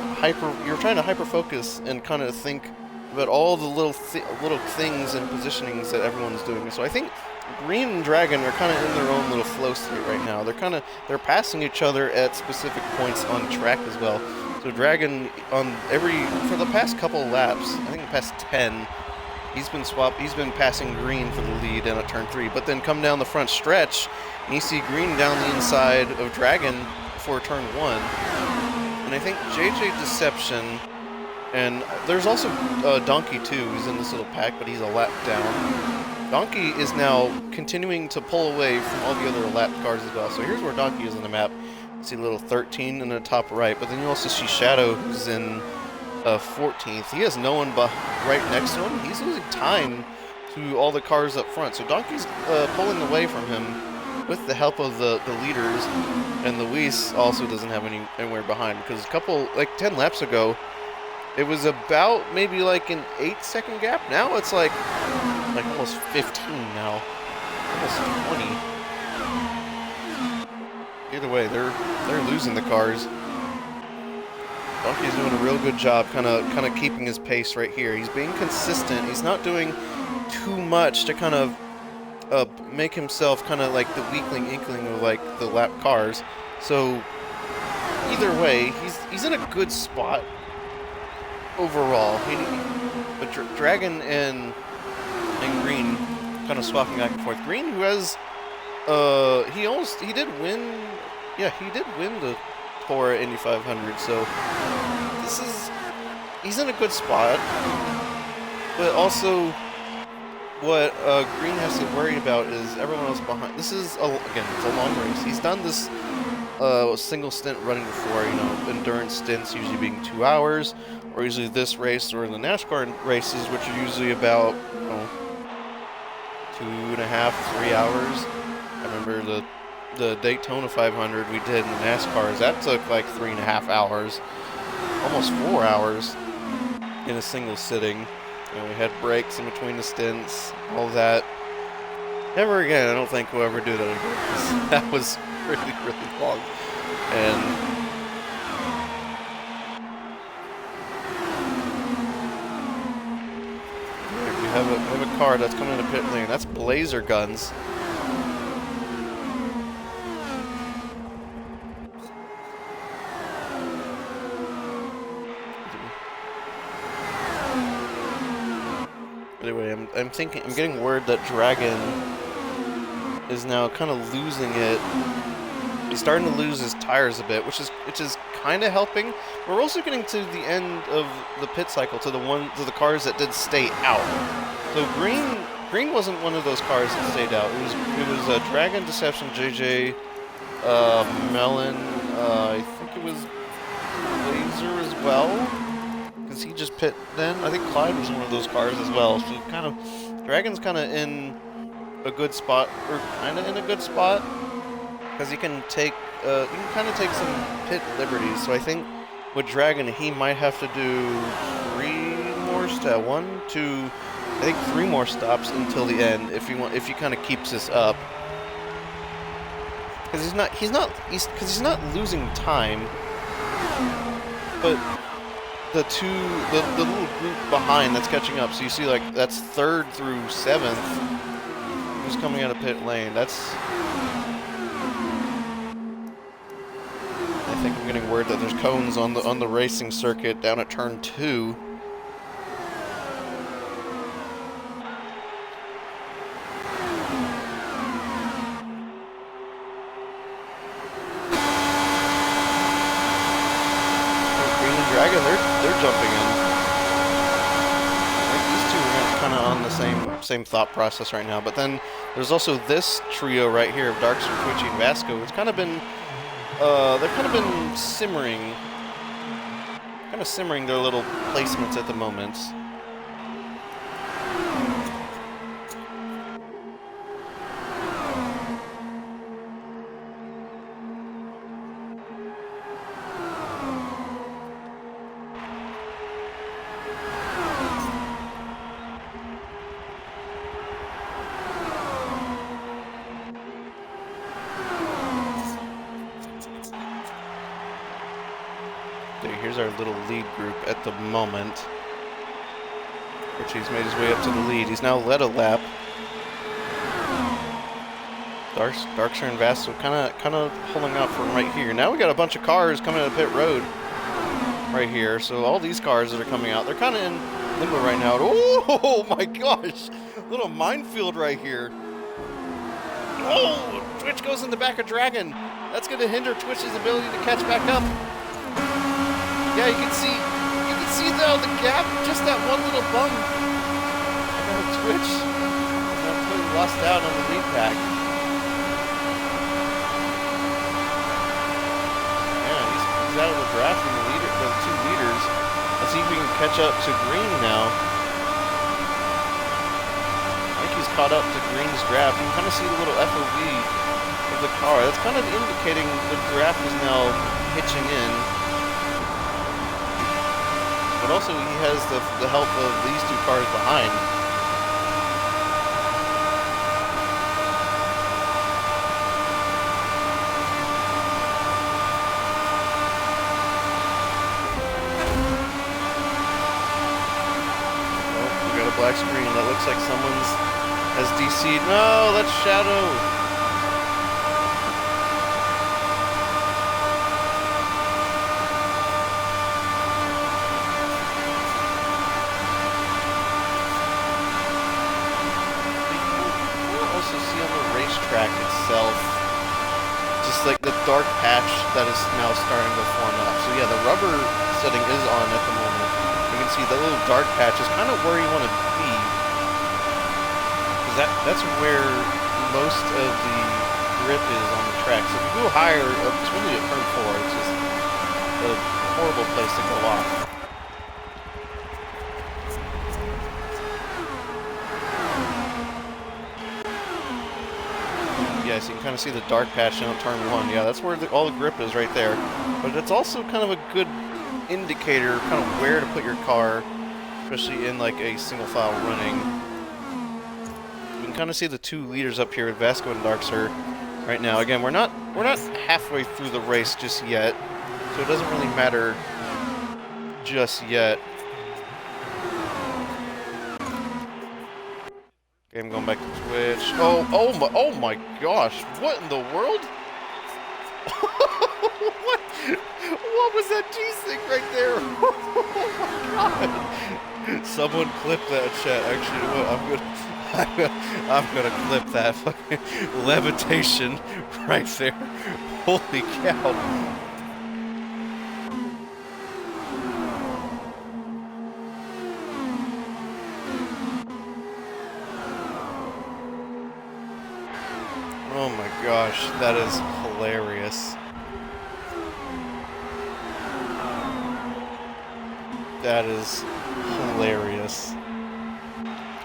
you're trying to hyper focus and kind of think about all the little things and positionings that everyone's doing. So I think Green and Dragon are kind of in their own little flow state right now. They're passing each other at specific points on track as well. So Dragon for the past couple laps, I think the past 10, he's been passing Green for the lead in a turn 3, but then come down the front stretch and you see Green down the inside of Dragon for turn 1. And I think JJ Deception, and there's also Donkey too, who's in this little pack, but he's a lap down. Donkey is now continuing to pull away from all the other lap cars as well. So here's where Donkey is on the map. You see little 13 in the top right, but then you also see Shadow, who's in 14th. He has no one right next to him. He's losing time to all the cars up front. So Donkey's pulling away from him with the help of the leaders, and Luis also doesn't have anywhere behind, because 10 laps ago, it was about maybe like an 8-second gap. Now it's like almost 15 now, almost 20. Either way, they're losing the cars. Donkey's doing a real good job kind of keeping his pace right here. He's being consistent. He's not doing too much to kind of make himself kind of like the inkling of like the lap cars. So either way, he's in a good spot overall. But Dragon and Green kind of swapping back and forth. Green, who has he did win the Tour Indy 500, so he's in a good spot. But also, what Green has to worry about is everyone else behind. This is again, it's a long race. He's done this single stint running before. Endurance stints usually being 2 hours, or usually this race or the NASCAR races, which are usually about 2.5, 3 hours. I remember the Daytona 500 we did in the NASCARs, that took like 3.5 hours, almost 4 hours in a single sitting. We had breaks in between the stints, all that. Never again, I don't think we'll ever do that again. That was really, really long. And have a car that's coming into pit lane. That's Blazer Guns. Anyway, I'm getting word that Dragon is now kind of losing it. He's starting to lose his tires a bit, which is kind of helping. We're also getting to the end of the pit cycle, to the cars that did stay out. So Green wasn't one of those cars that stayed out. It was Dragon, Deception, JJ, Melon. I think it was Blazer as well, because he just pit then. I think Clyde was one of those cars as well. So Dragon's kind of in a good spot, or kind of in a good spot. Because you can kind of take some pit liberties. So I think with Dragon, he might have to do 3 more stops until the end if he kind of keeps this up. Because he's not losing time, but the little group behind that's catching up. So you see, like, that's 3rd through 7th who's coming out of pit lane. I think I'm getting word that there's cones on the racing circuit down at turn 2. Green and Dragon, they're jumping in. I think these two are kind of on the same thought process right now. But then there's also this trio right here of Darkster, Twitchy, and Vasco. It's kind of been they've kind of been simmering their little placements at the moment. Here's our little lead group at the moment. Which he's made his way up to the lead. He's now led a lap. Darkster and Vasto kind of pulling out from right here. Now we got a bunch of cars coming out of pit road right here. So all these cars that are coming out, they're kind of in limbo right now. Oh my gosh! Little minefield right here. Oh! Twitch goes in the back of Dragon. That's going to hinder Twitch's ability to catch back up. Yeah, you can see the gap, just that one little bump. Twitch completely lost out on the lead pack. Yeah, he's out of the draft from the 2 leaders. Let's see if we can catch up to Green now. I think he's caught up to Green's draft. You can kind of see the little FOV of the car. That's kind of indicating the draft is now hitching in. But also he has the help of these 2 cars behind. Oh, we got a black screen. That looks like someone's has DC'd. No, that's Shadow. Track itself, just like the dark patch that is now starting to form up. So yeah, the rubber setting is on at the moment. You can see the little dark patch is kind of where you want to be, because that's where most of the grip is on the track. So if you go higher, especially at turn 4, it's just a horrible place to go off. Yeah, so you can kind of see the dark patch now at turn 1. Yeah, that's where all the grip is right there. But it's also kind of a good indicator kind of where to put your car, especially in like a single file running. You can kind of see the 2 leaders up here with Vasco and Darkster right now. Again, we're not halfway through the race just yet, so it doesn't really matter just yet. Okay, I'm going back to Twitch. Oh my gosh! What in the world? What was that G thing right there? Oh my god! Someone clip that, chat. Actually, what? I'm gonna clip that fucking levitation right there. Holy cow! Oh my gosh, that is hilarious. That is hilarious.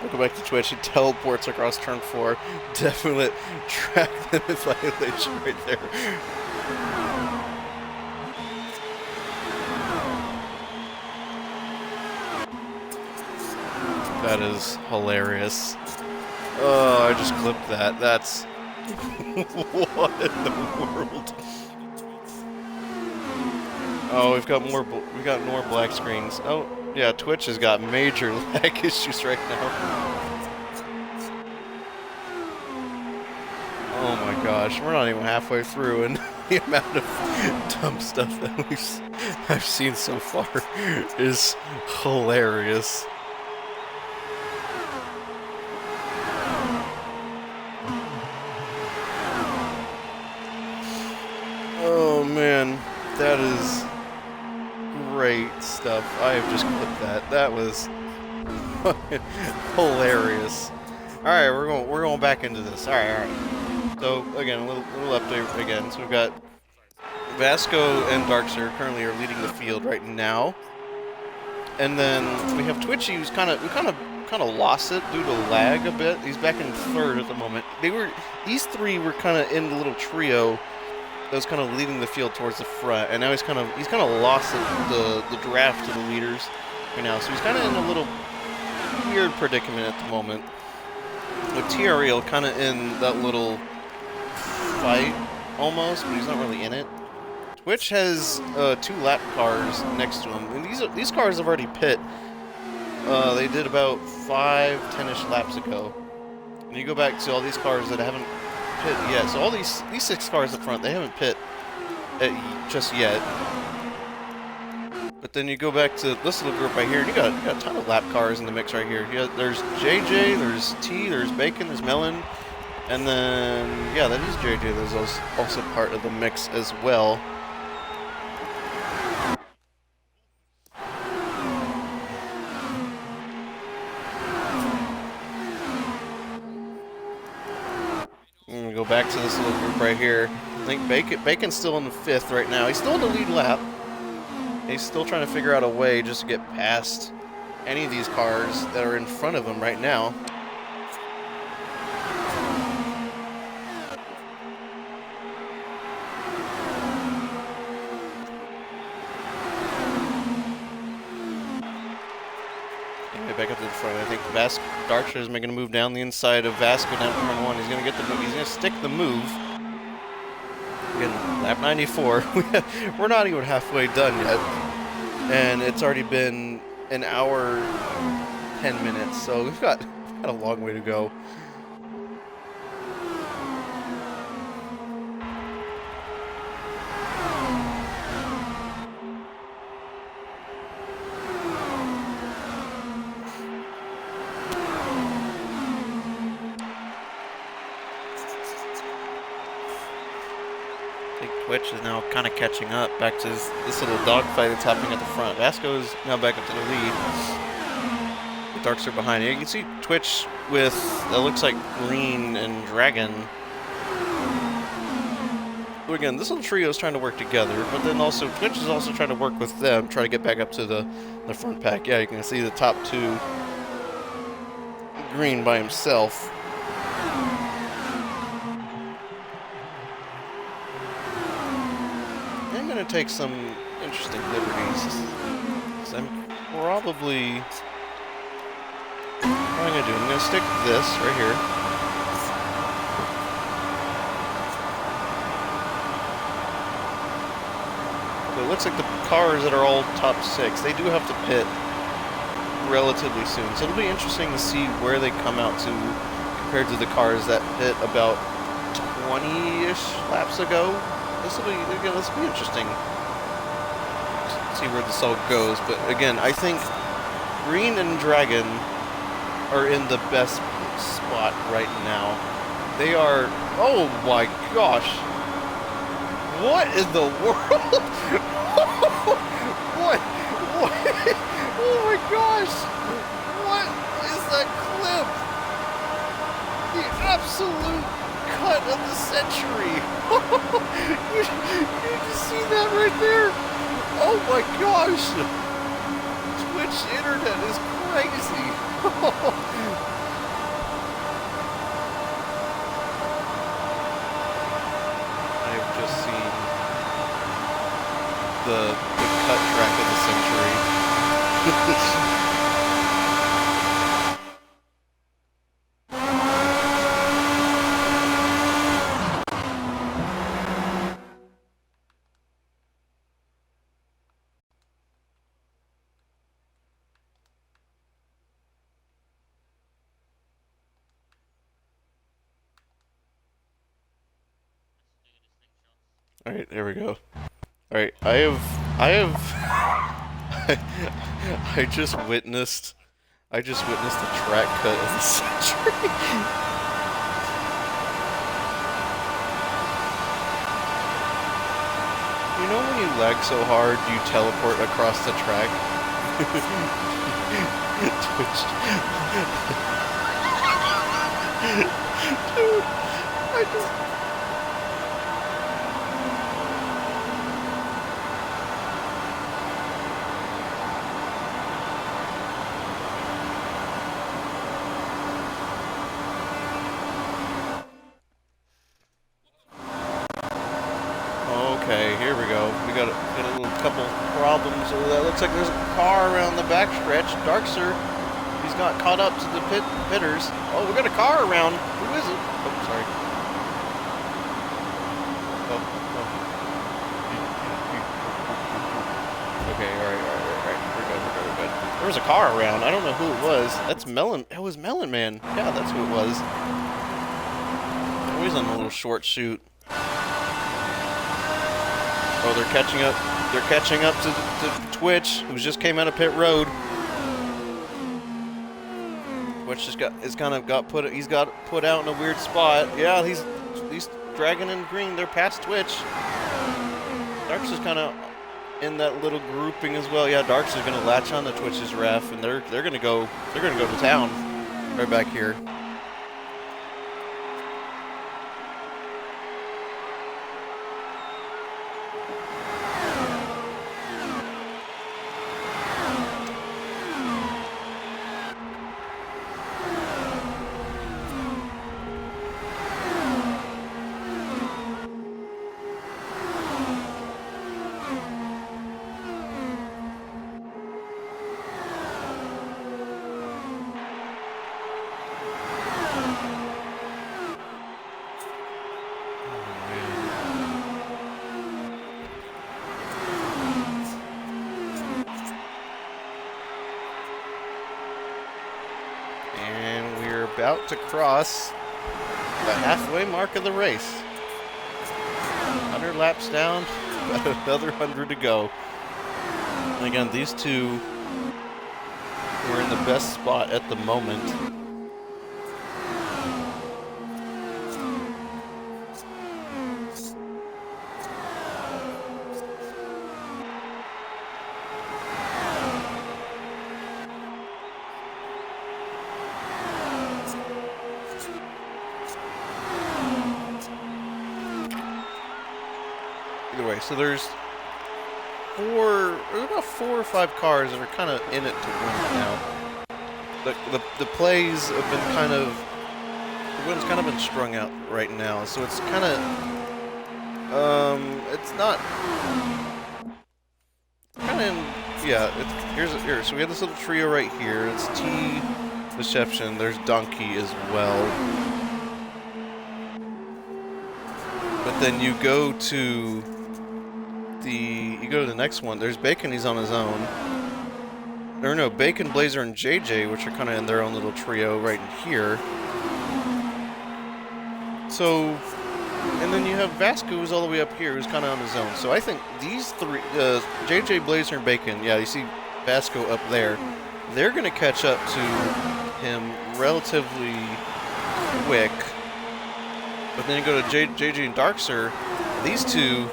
I'll go back to Twitch. He teleports across turn 4. Definite track limit violation right there. That is hilarious. Oh, I just clipped that. That's... what in the world? Oh, we've got more black screens. Oh, yeah, Twitch has got major lag issues right now. Oh my gosh, we're not even halfway through, and the amount of dumb stuff that I've seen so far is hilarious. Oh man, that is great stuff. I have just clipped that. That was hilarious. All right, we're going back into this. All right. So again, a little update again. So we've got Vasco and Darkster currently are leading the field right now, and then we have Twitchy, who's kind of lost it due to lag a bit. He's back in third at the moment. These three were kind of in the little trio that was kind of leading the field towards the front, and now he's kind of lost the draft to the leaders right now. So he's kind of in a little weird predicament at the moment, with TRL kind of in that little fight almost, but he's not really in it. Twitch has 2 lap cars next to him, and these cars have already pit. They did about 10-ish laps ago. And you go back to all these cars that haven't pit yet. So all these 6 cars up front, they haven't pit just yet. But then you go back to this little group right here, and you got a ton of lap cars in the mix right here. There's JJ, there's T, there's Bacon, there's Melon, and then yeah, that is JJ. There's also part of the mix as well. Go back to this little group right here. I think Bacon's still in the 5th right now. He's still in the lead lap. He's still trying to figure out a way just to get past any of these cars that are in front of him right now. Back up to the front. I think Darkster is making a move down the inside of Vasco down to turn 1. He's going to get the move. He's going to stick the move. Again, lap 94. We're not even halfway done yet, and it's already been an hour 10 minutes. So we've got a long way to go. Twitch is now kind of catching up back to this little dogfight that's happening at the front. Vasco is now back up to the lead. Darkster behind you. You can see Twitch with, it looks like Green and Dragon. So again, this little trio is trying to work together, but then also Twitch is also trying to work with them, try to get back up to the front pack. Yeah, you can see the top 2. Green by himself. I'm going to take some interesting liberties. So I'm probably... What am I going to do? I'm going to stick this right here. But it looks like the cars that are all top 6, they do have to pit relatively soon. So it'll be interesting to see where they come out to compared to the cars that hit about 20-ish laps ago. This will be interesting. See where this all goes, but again, I think Green and Dragon are in the best spot right now. They are. Oh my gosh! What in the world? What? Oh my gosh! What is that clip? The absolute cut of the century! you just see that right there? Oh my gosh! Twitch internet is crazy! I've just seen the cut track of the century. Alright, there we go. Alright, I just witnessed the track cut of the century. You know when you lag so hard you teleport across the track? Dude, I just... Okay, here we go. We got a little couple problems. That looks like there's a car around the backstretch. Darkster, he's got caught up to the pitters. Oh, we got a car around. Who is it? Oh, sorry. Oh. Okay, alright. We're good. There was a car around. I don't know who it was. That's Melon. It was Melon Man. Yeah, that's who it was. Always on a little short shoot. Oh, they're catching up. They're catching up to Twitch, who just came out of pit road. Twitch just got put out in a weird spot. Yeah, he's Dragon and Green. They're past Twitch. Darks is kind of in that little grouping as well. Yeah, Darks is gonna latch on to Twitch's ref, and they're gonna go to town right back here. About to cross the halfway mark of the race. 100 laps down, about another 100 to go. And again, these two were in the best spot at the moment. Either way, so there's about 4 or 5 cars that are kind of in it to win now. The plays have been the wind's kind of been strung out right now, so it's kind of it's not kind of here. So we have this little trio right here. It's T, Deception. There's Donkey as well. But then you go to the next one. There's Bacon. He's on his own. Or no, Bacon, Blazer, and JJ, which are kind of in their own little trio right in here. So, and then you have Vasco who's all the way up here, who's kind of on his own. So I think these three, JJ, Blazer, and Bacon, yeah, you see Vasco up there, they're going to catch up to him relatively quick. But then you go to JJ and Darkser, these two,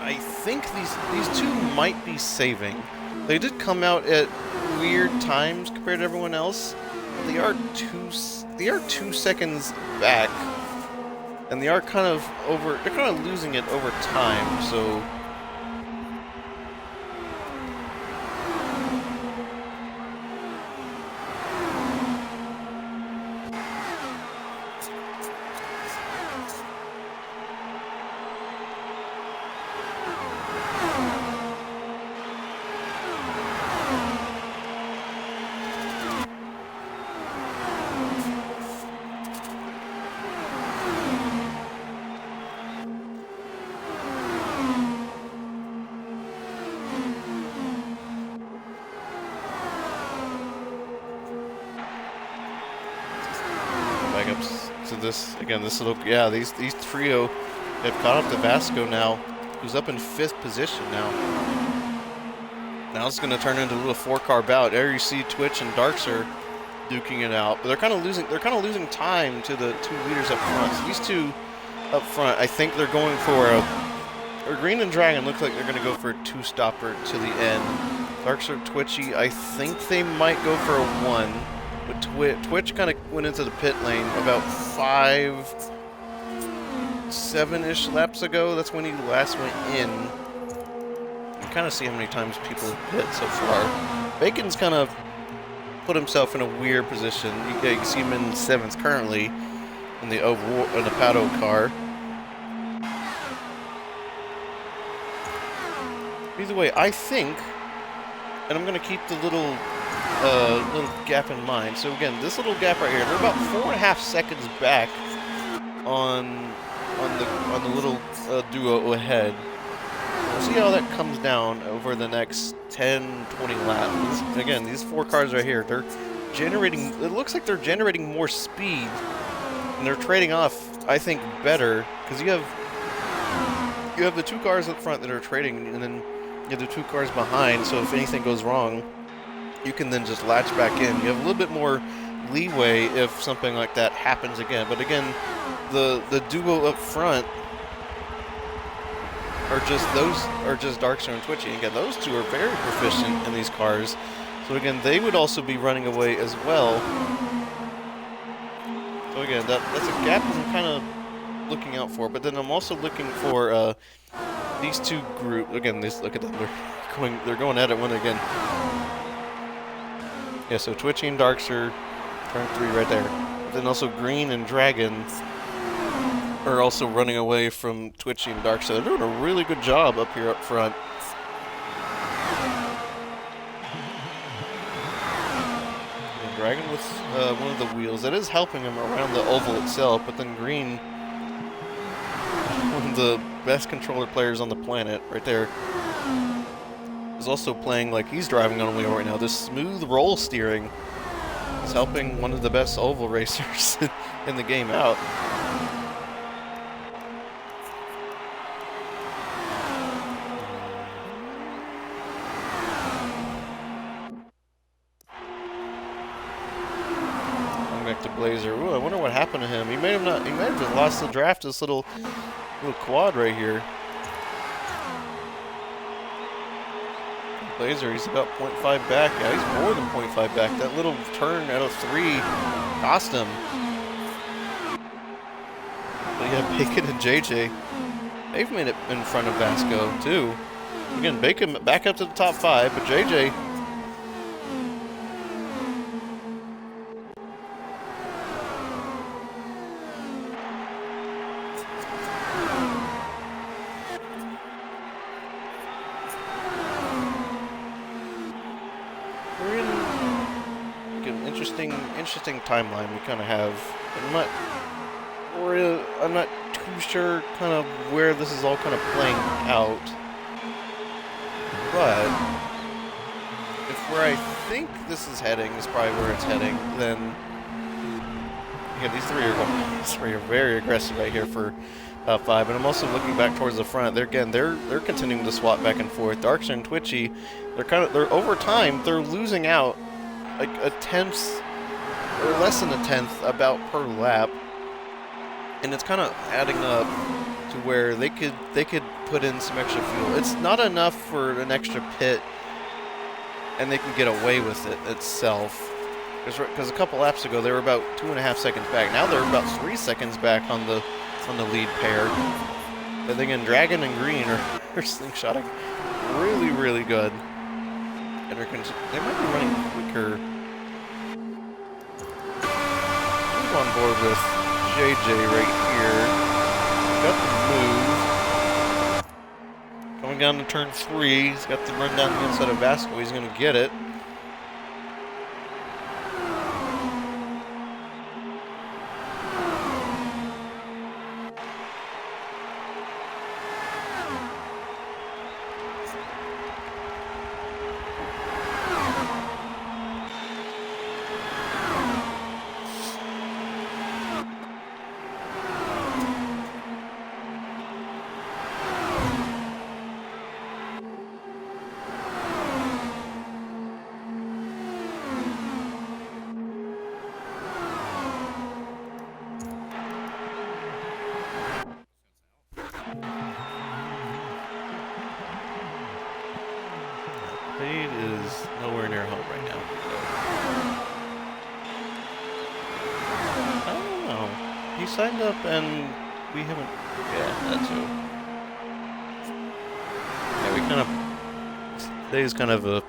I think these two might be saving. They did come out at weird times compared to everyone else. They are 2 seconds back, and they are kind of they're kind of losing it over time, so to this again. This little these trio have caught up to Vasco now, who's up in 5th position now. Now it's going to turn into a little 4-car bout. There you see Twitch and Darkser duking it out, but they're kind of losing time to the 2 leaders up front. So these two up front, I think they're going for or Green and Dragon look like they're going to go for a 2-stopper to the end. Darkser, Twitchy, I think they might go for a 1. But Twitch kind of went into the pit lane about 7-ish laps ago. That's when he last went in. You kind of see how many times people have pit so far. Bacon's kind of put himself in a weird position. You can see him in 7th currently in the Pato car. Either way, I think, and I'm going to keep the little gap in mind. So again, this little gap right here, they're about 4.5 seconds back on the little duo ahead. We'll see how that comes down over the next 10, 20 laps. Again, these 4 cars right here, they're generating. It looks like they're generating more speed, and they're trading off, I think, better because you have the 2 cars up front that are trading, and then you have the 2 cars behind. So if anything goes wrong, you can then just latch back in. You have a little bit more leeway if something like that happens again. But again, the duo up front are just Darkser and Twitchy. Again, those 2 are very proficient in these cars. So again, they would also be running away as well. So again, that's a gap that I'm kind of looking out for. But then I'm also looking for these 2 groups. Again, look at them. They're going at it one again. Yeah, so Twitchy and Darkser, turn 3 right there. But then also Green and Dragon are also running away from Twitchy and Darkser. They're doing a really good job up here up front. And Dragon with one of the wheels. That is helping him around the oval itself, but then Green, one of the best controller players on the planet, right there, is also playing like he's driving on a wheel right now. This smooth roll steering is helping one of the best oval racers in the game out. Going back to Blazer. Ooh, I wonder what happened to him. He may have just lost the draft. This little quad right here. Blazer, he's about 0.5 back. Yeah, he's more than 0.5 back. That little turn out of 3 cost him. But yeah, Bacon and JJ, they've made it in front of Vasco too. Again, Bacon back up to the top 5, but JJ, interesting timeline we kind of have. I'm not too sure kind of where this is all kind of playing out, but if where I think this is heading is probably where it's heading, then Yeah, these three are very aggressive right here for top 5. And I'm also looking back towards the front. They're continuing to swap back and forth. Darkster and Twitchy, they're over time, they're losing out like a tenth or less than a tenth about per lap. And it's kind of adding up to where they could put in some extra fuel. It's not enough for an extra pit, and they can get away with it itself. Because a couple laps ago they were about 2.5 seconds back. Now they're about 3 seconds back on the lead pair. But again, Dragon and Green are slingshotting really, really good. And they might be running quicker. I'm on board with JJ right here. Got the move. Coming down to turn 3. He's got the run down the inside of Vasco. He's going to get it. Blade is nowhere near home right now. So. I don't know. He signed up and we haven't. Yeah, that too. Yeah, we kind of. Today's kind of a.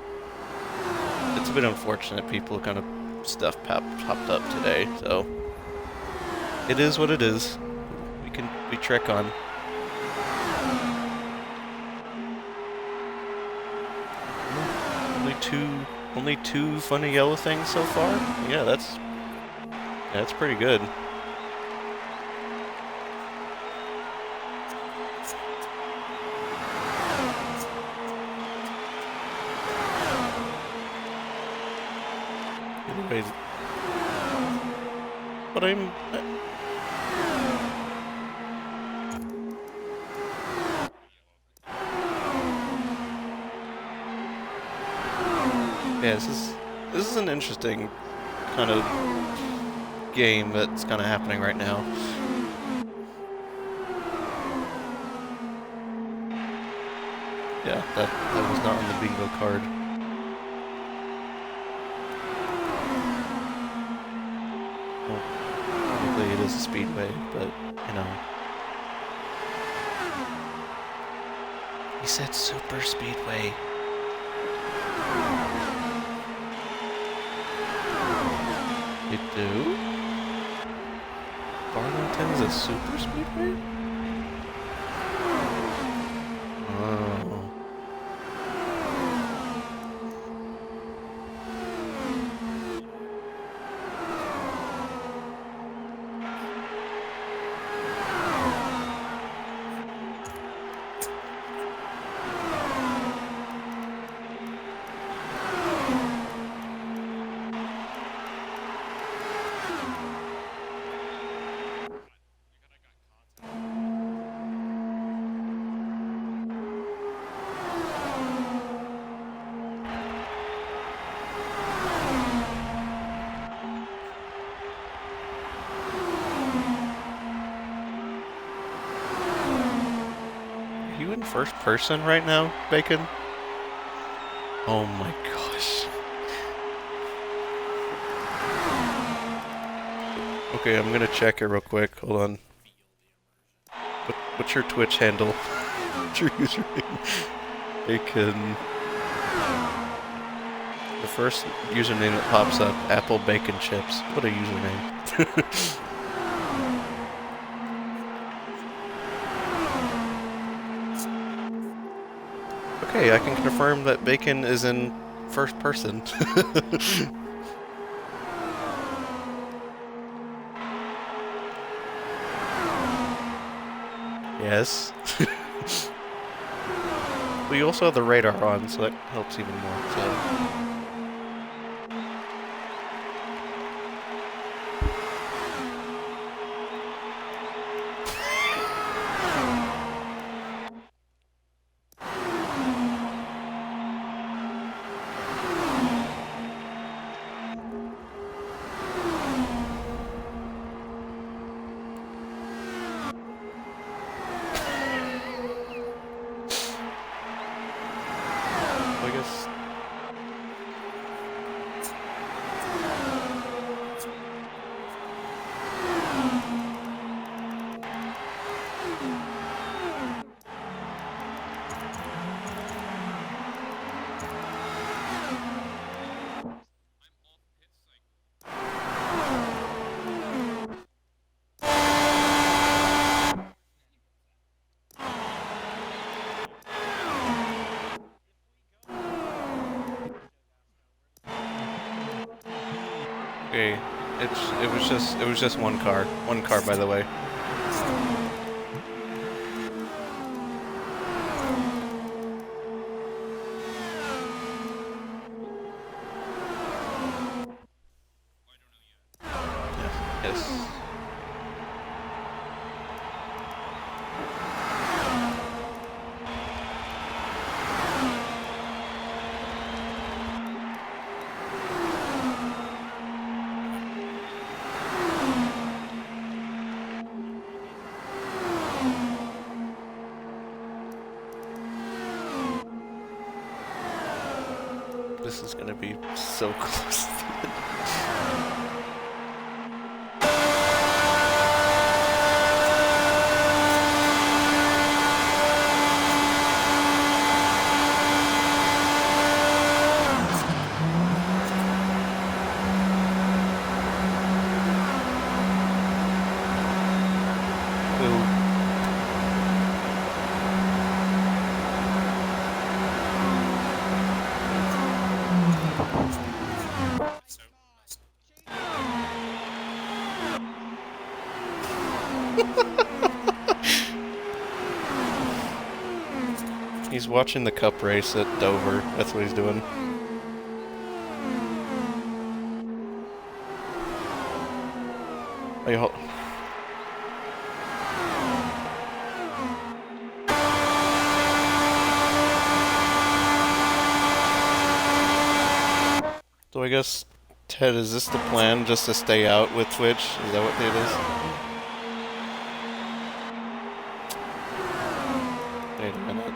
It's a bit unfortunate. People kind of stuff popped up today, so it is what it is. We trek on. Only two funny yellow things so far? Yeah, that's pretty good. Anyways, but yeah, this is an interesting kind of game that's kind of happening right now. Yeah, that was not on the bingo card. Well, technically it is a speedway, but you know. He said super speedway. You do? Darlington is a super speedway? Oh. First person right now, Bacon? Oh my gosh. Okay, I'm gonna check it real quick. Hold on. What's your Twitch handle? What's your username? Bacon. The first username that pops up, Apple Bacon Chips. What a username. Okay, I can confirm that Bacon is in first person. Yes. We also have the radar on, so that helps even more. So. Okay, it was just one car. One car, by the way. Yes. This is gonna be so close. He's watching the cup race at Dover. That's what he's doing. Wait, hold. So I guess, Ted, is this the plan, just to stay out with Twitch? Is that what it is? Wait a minute.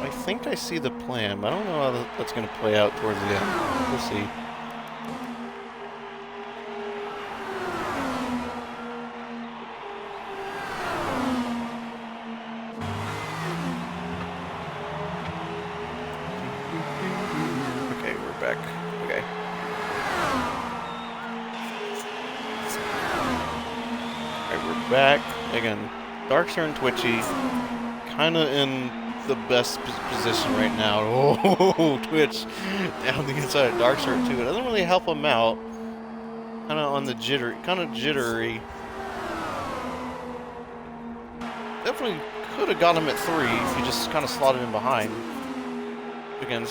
I think I see the plan, but I don't know how that's going to play out towards the end. We'll see. Okay, we're back. Okay. Alright, we're back. Again, Darkster and Twitchy, kind of in the best position right now. Oh, Twitch down the inside of Darkster too. It doesn't really help him out. Kind of on the jittery. Definitely could have got him at 3 if he just kind of slotted him behind. Again.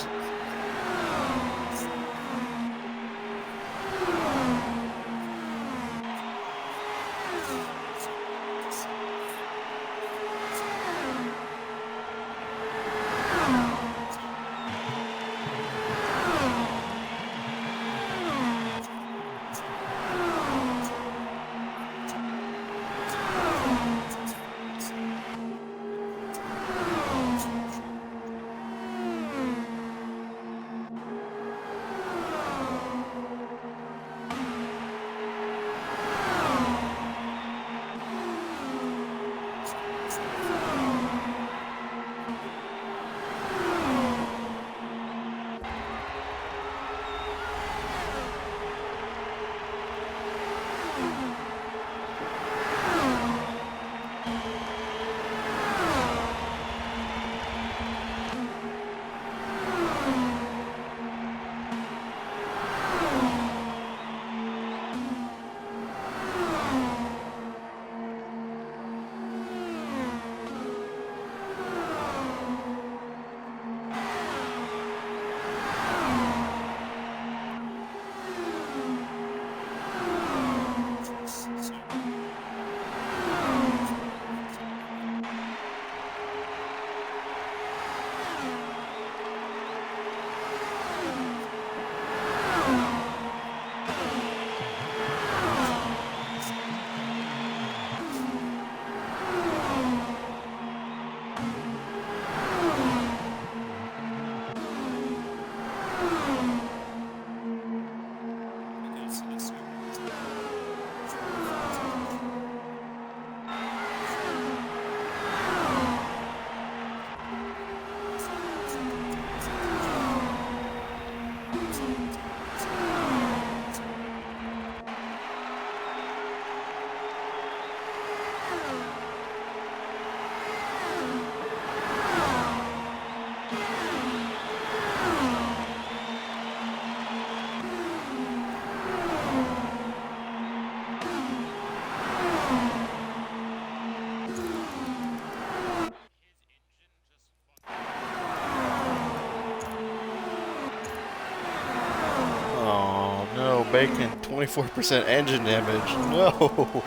brake and 24% engine damage. No!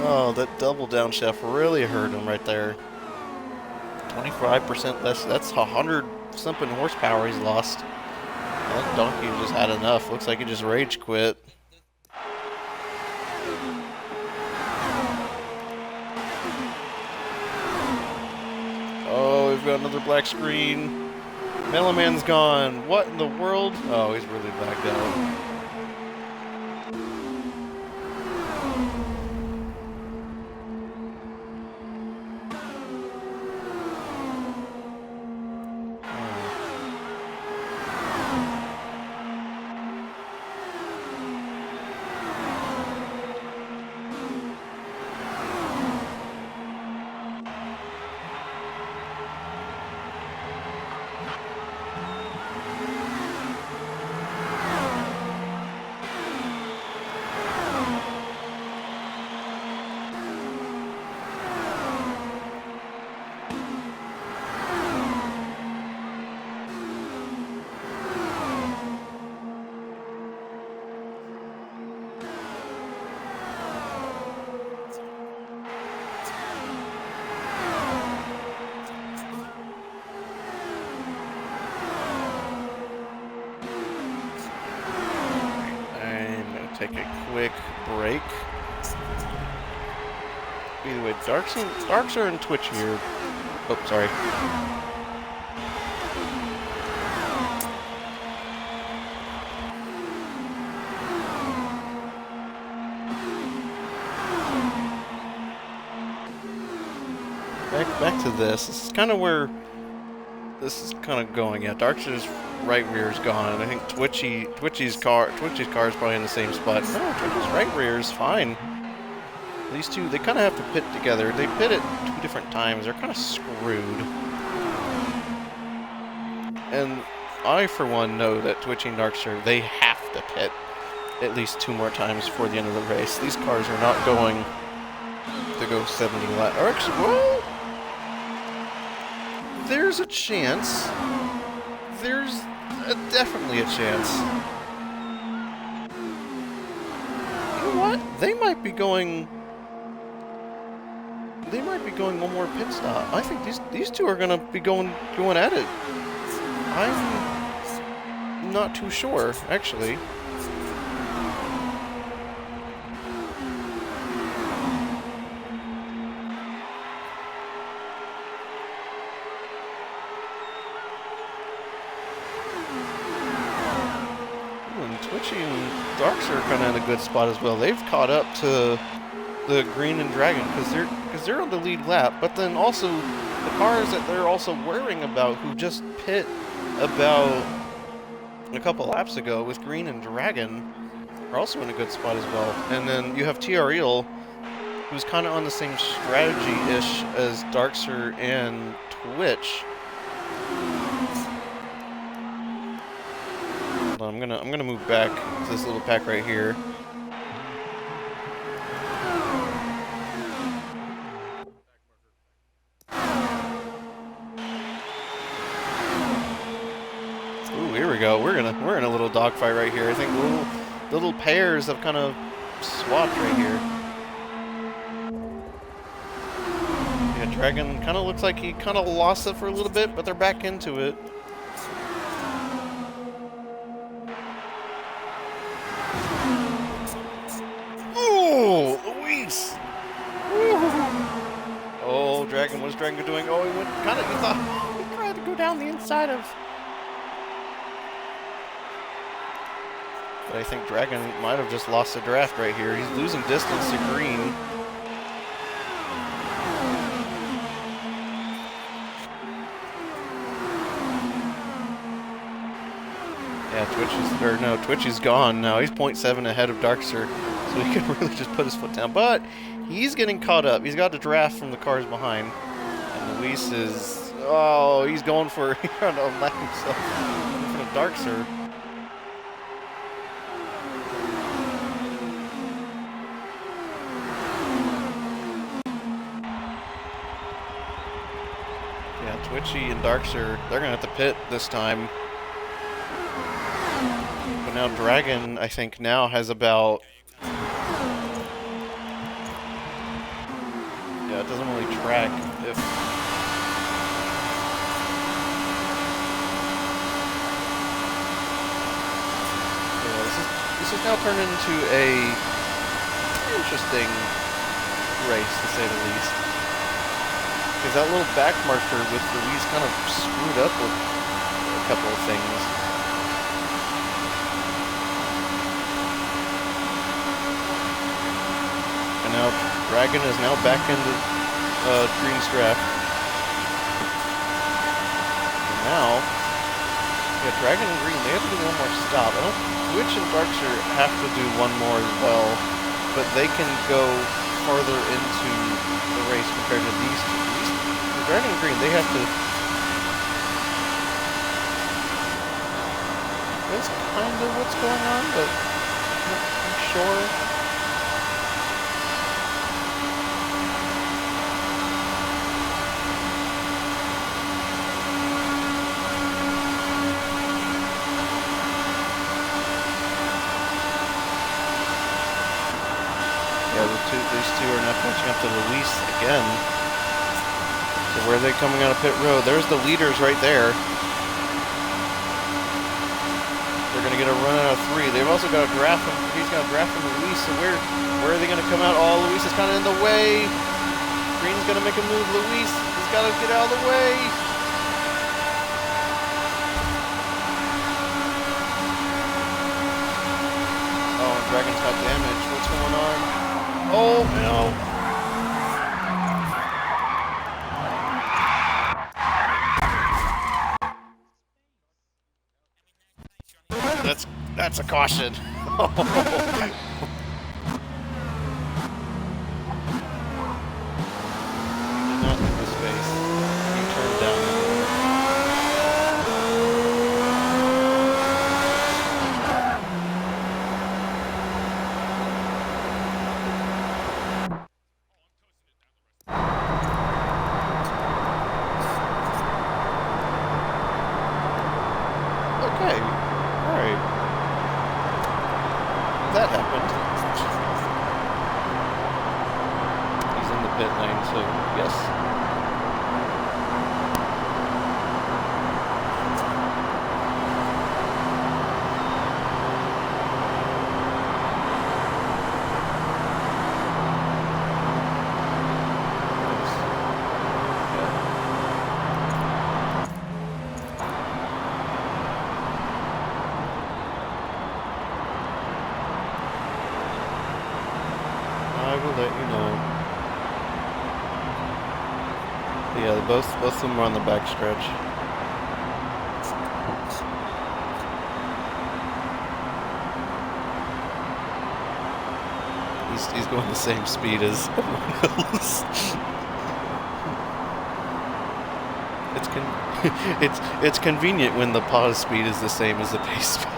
Oh, that double downshaft really hurt him right there. 25% less. That's 100 something horsepower he's lost. That donkey just had enough. Looks like he just rage quit. Oh, we've got another black screen. Meloman's gone. What in the world? Oh, he's really backed out. Take a quick break. Either way, Darks are in Twitch here. Oh, sorry. Back to this. This is kind of where this is kind of going. Yeah, Dark's right rear is gone. I think Twitchy's car is probably in the same spot. No, Twitchy's right rear is fine. These two, they kind of have to pit together. They pit at 2 different times. They're kind of screwed. And I, for one, know that Twitchy and Darkster, they have to pit at least 2 more times before the end of the race. These cars are not going to go 70 laps. Or actually, well, there's a chance. There's definitely a chance. You know what? They might be going one more pit stop. I think these two are gonna be going at it. I'm not too sure, actually. Twitchy and Darks are kind of in a good spot as well. They've caught up to the Green and Dragon because they're on the lead lap. But then also the cars that they're also worrying about, who just pit about a couple laps ago with Green and Dragon, are also in a good spot as well. And then you have TRL, who's kind of on the same strategy-ish as Darkster and Twitch. I'm gonna move back to this little pack right here. Ooh, here we go. We're in a little dogfight right here. I think the little pairs have kind of swapped right here. Yeah, Dragon kind of looks like he kind of lost it for a little bit, but they're back into it. Oh, Dragon, what is Dragon doing? Oh, he tried to go down the inside of. But I think Dragon might have just lost the draft right here. He's losing distance to Green. Yeah, Twitchy's gone now. He's 0.7 ahead of Darkster, so he can really just put his foot down. But he's getting caught up. He's got the draft from the cars behind. And Luis is... Oh, he's going for... He's trying to unlap himself in front of Darkster. Yeah, Twitchy and Darkster, they're going to have to pit this time. now Dragon, I think, now has about... Yeah, it doesn't really track if... This is now turned into a interesting race, to say the least. Because that little back marker with Louise kind of screwed up with a couple of things. And now Dragon is now back into Green's draft. And now, yeah, Dragon and Green, they have to do one more stop. I don't. Twitch and Darkster have to do one more as well, but they can go farther into the race compared to these two. Dragon and Green, they have to... That's kind of what's going on, but I'm not sure. These two are now catching up to Luis again. So where are they coming out of pit road? There's the leaders right there. They're going to get a run out of 3. They've also got a draft from, he's got a draft from Luis. So where are they going to come out? Oh, Luis is kind of in the way. Green's going to make a move. Luis has got to get out of the way. Oh, and Dragon's got damage. What's going on? Oh, no. That's a caution. Did not leave the space. He turned down the door. Okay. Alright. That happened. He's in the pit lane, so yes. I will let you know. Yeah, both of them are on the back stretch. He's going the same speed as everyone else. It's convenient when the pause speed is the same as the pace speed.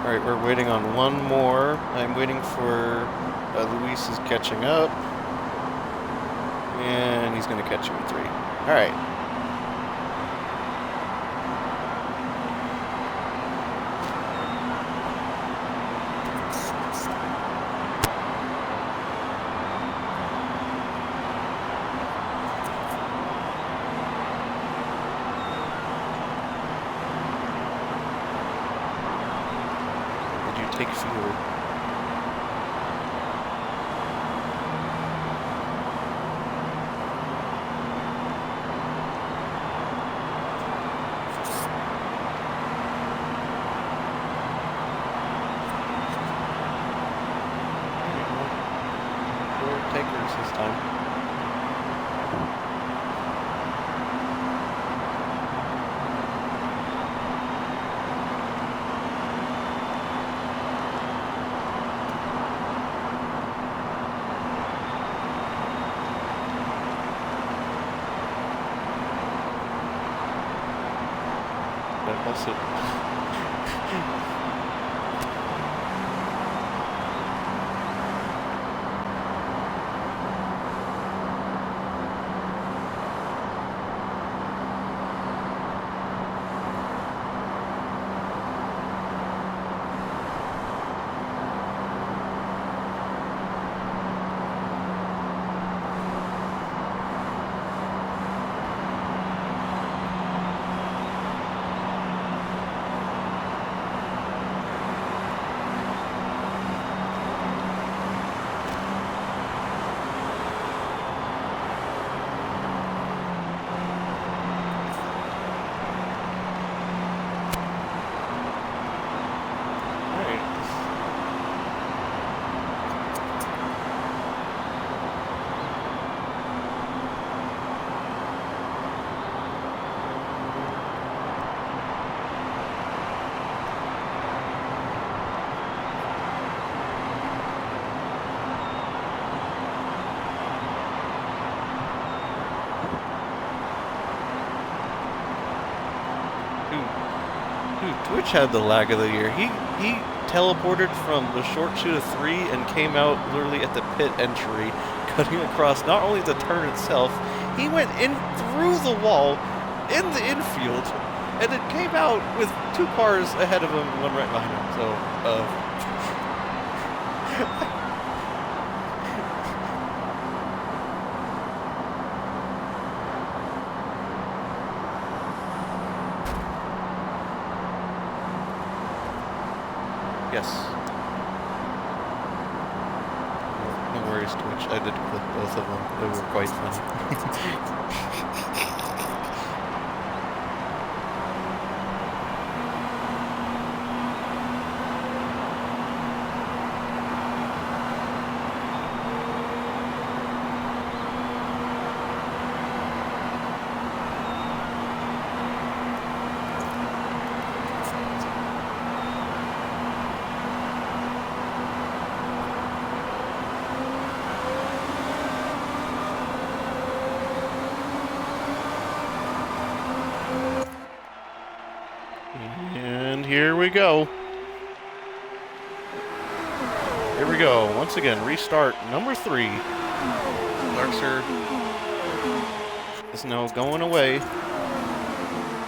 Alright, we're waiting on one more. I'm waiting for Luis is catching up. And he's going to catch you in 3. Alright. Take fuel. We're takers this time. also. Twitch had the lag of the year. He teleported from the short chute of 3 and came out literally at the pit entry, cutting across not only the turn itself, he went in through the wall in the infield, and it came out with 2 cars ahead of him and 1 right behind him. So, yes. No worries, Twitch. I did clip both of them. They were quite funny. And here we go. Here we go. Once again, restart number 3. Larkser is now going away.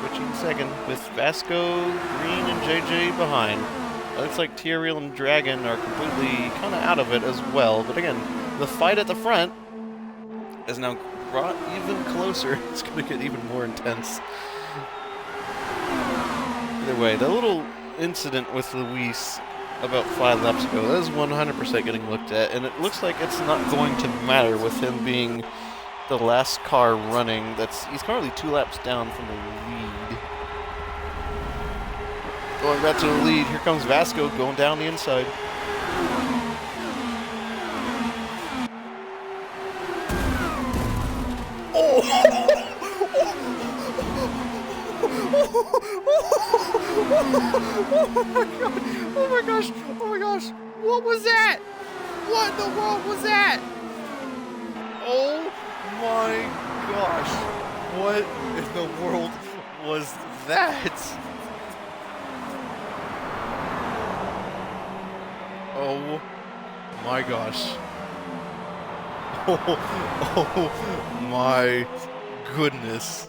Switching second with Vasco, Green, and JJ behind. Looks like Tyrael and Dragon are completely kind of out of it as well. But again, the fight at the front is now brought even closer. It's going to get even more intense. Either way, the little incident with Luis about 5 laps ago, that is 100% getting looked at, and it looks like it's not going to matter with him being the last car running. He's currently 2 laps down from the lead. Going back to the lead, here comes Vasco going down the inside. Oh my gosh! Oh my gosh! What was that? What in the world was that? Oh my gosh! What in the world was that? Oh my gosh! Oh my goodness!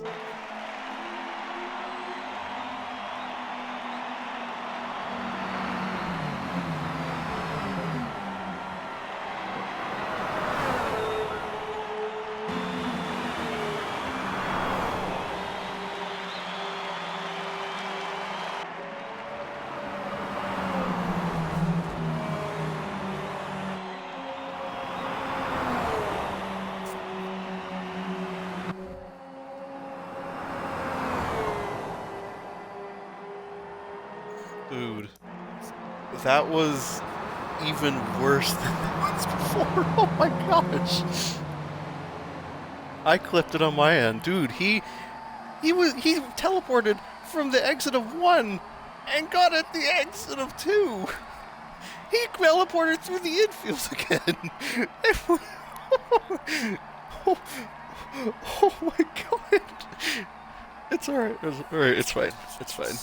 Dude, that was even worse than the ones before. Oh my gosh. I clipped it on my end. Dude, he teleported from the exit of 1 and got at the exit of 2. He teleported through the infield again. Oh my god. It's alright. It's alright. It's fine. It's fine.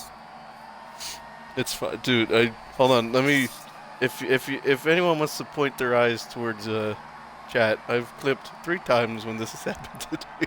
It's fine, dude. Hold on. Let me. If anyone wants to point their eyes towards chat, I've clipped 3 times when this has happened today.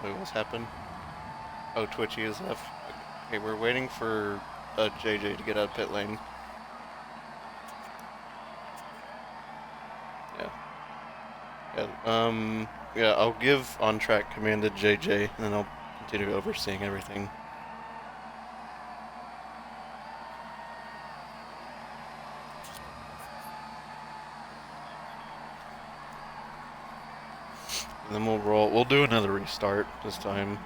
Wait, what's happened? Oh, Twitchy is left. Okay, we're waiting for JJ to get out of pit lane. Yeah. Yeah, I'll give on-track command to JJ, and then I'll continue overseeing everything. And then we'll roll. We'll do another restart this time.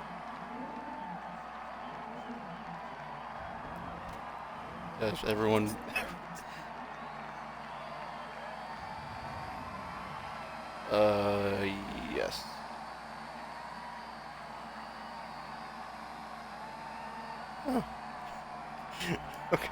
Yes, everyone. Yes. Oh. Okay.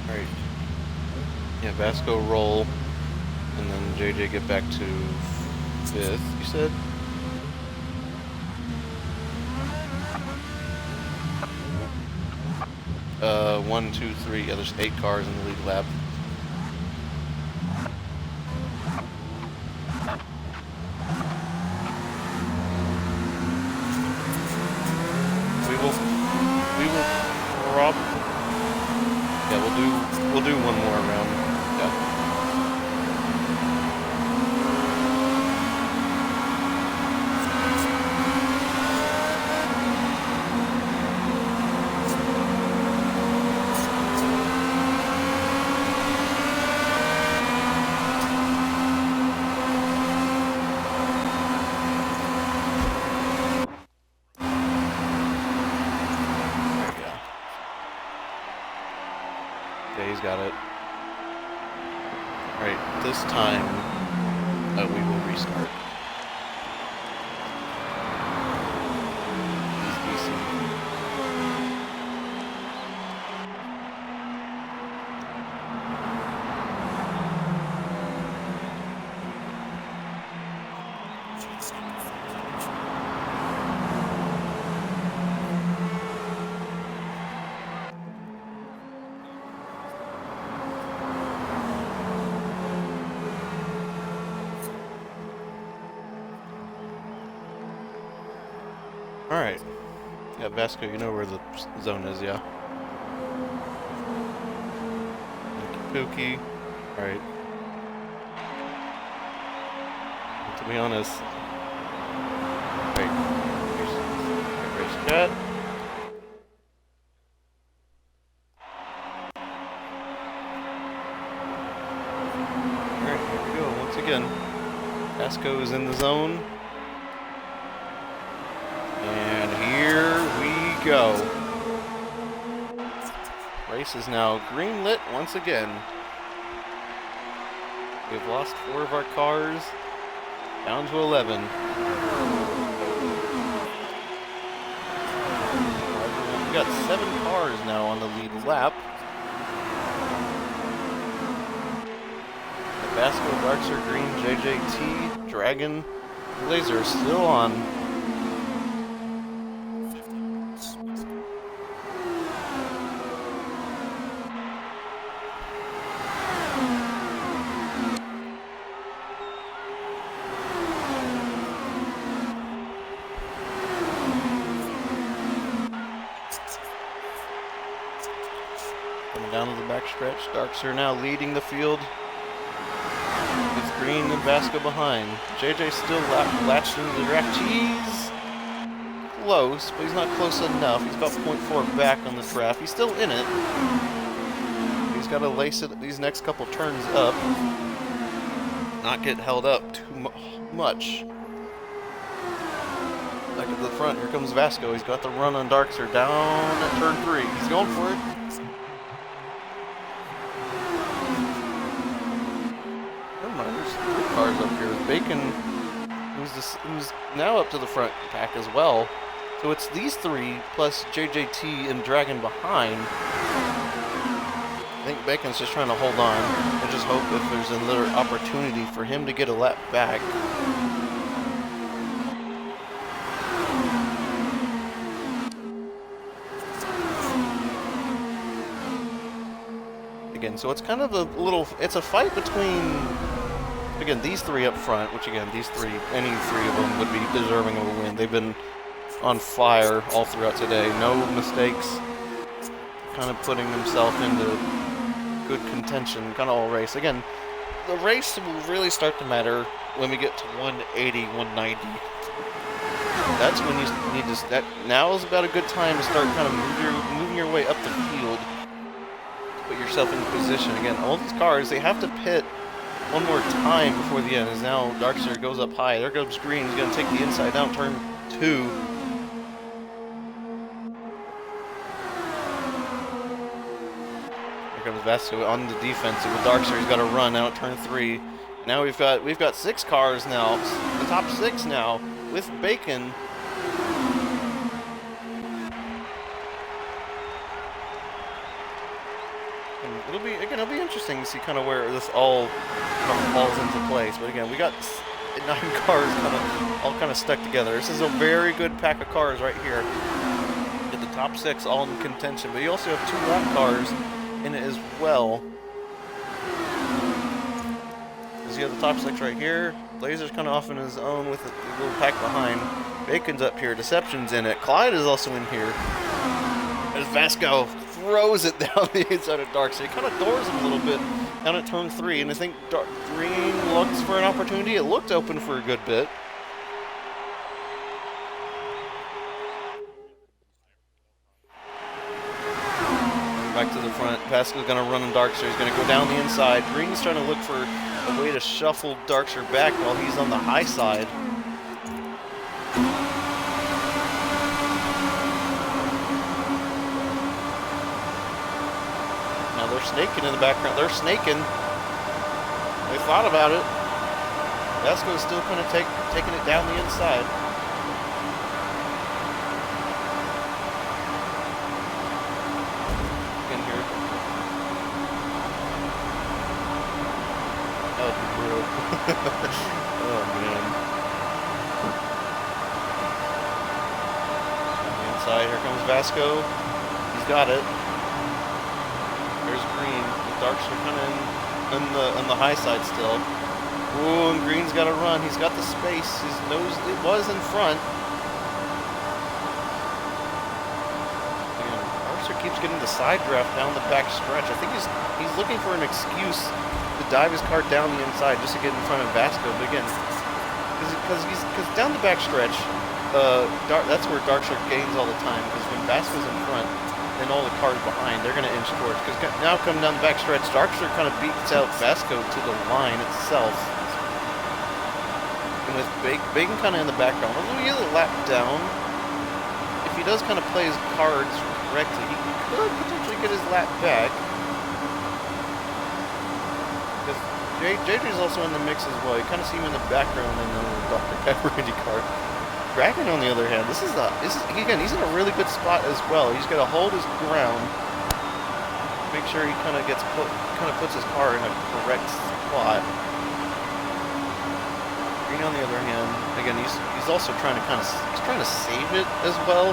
Alright. Yeah, Vasco roll, and then JJ get back to 5th, you said? One, two, three. Yeah, there's 8 cars in the lead lap. We will prob. Yeah, we'll do one more round. Yeah. Yeah, he's got it. Alright, this time we will restart. He's easy. Alright. Yeah, Vasco, you know where the zone is, yeah? Pookie. Alright. To be honest. Right. Race chat. Alright, here we go. Once again. Vasco is in the zone. Go. Race is now green lit once again. We've lost 4 of our cars, down to 11. We've got 7 cars now on the lead lap. The Vasco, Darkser, Green, JJT, Dragon, Laser are still on. Down to the backstretch. Darks are now leading the field. With Green and Vasco behind. JJ still latched into the draft. Jeez! close, but he's not close enough. He's about 0.4 back on this graph. He's still in it. He's got to lace it these next couple turns up. Not get held up too much. Back at the front, here comes Vasco. He's got the run on Darkster down at turn 3. He's going for it. Never mind, there's 3 cars up here. Bacon, who's now up to the front pack as well. So it's these 3 plus JJT and Dragon behind. I think Bacon's just trying to hold on and just hope if there's another opportunity for him to get a lap back. Again, so it's kind of a little, it's a fight between, again, these 3 up front, which again, these 3, any 3 of them would be deserving of a win. They've been on fire all throughout today. No mistakes, kind of putting themselves into good contention, kind of all race. Again, the race will really start to matter when we get to 180, 190. That's when you need to, now is about a good time to start kind of moving your way up the field. Put yourself in position. Again, all these cars, they have to pit one more time before the end. As now Darkster goes up high. There goes Green. He's going to take the inside down, turn 2. Comes Vasco on the defensive with Darkster. He's got to run now at turn 3. Now we've got 6 cars now, the top 6 now with Bacon. And it'll be interesting to see kind of where this all kind of falls into place. But again, we got 9 cars all kind of stuck together. This is a very good pack of cars right here. Get the top 6 all in contention, but you also have 2 lap cars in it as well. Because you have the top 6 right here. Laser's kind of off on his own with a little pack behind. Bacon's up here. Deception's in it. Clyde is also in here. As Vasco throws it down the inside of Dark. So he kind of doors him a little bit down at turn 3. And I think Green looks for an opportunity. It looked open for a good bit. Back to the front. Vasco's going to run on Darkster. He's going to go down the inside. Green's trying to look for a way to shuffle Darkster back while he's on the high side. Now they're snaking in the background. They're snaking. They thought about it. Vasco's still kind of taking it down the inside. Oh, man. On the inside, here comes Vasco. He's got it. There's Green. The Darkster kind of on the high side still. Ooh, and Green's got to run. He's got the space. His nose, it was in front. Again, Darkster keeps getting the side draft down the back stretch. I think he's looking for an excuse to dive his car down the inside just to get in front of Vasco. But again, because down the back stretch, that's where Darkster gains all the time. Because when Vasco's in front and all the cars behind, they're going to inch towards. Because now coming down the back stretch, Darkster kind of beats out Vasco to the line itself. And with Bacon kind of in the background, although he is a lap down, if he does kind of play his cards correctly, he could potentially get his lap back. JJ's also in the mix as well. You kind of see him in the background in the Dr. Pepper Indy car. Dragon, on the other hand, this is again, he's in a really good spot as well. He's got to hold his ground, make sure he kind of puts his car in a correct spot. Green, on the other hand, again, he's also trying to save it as well.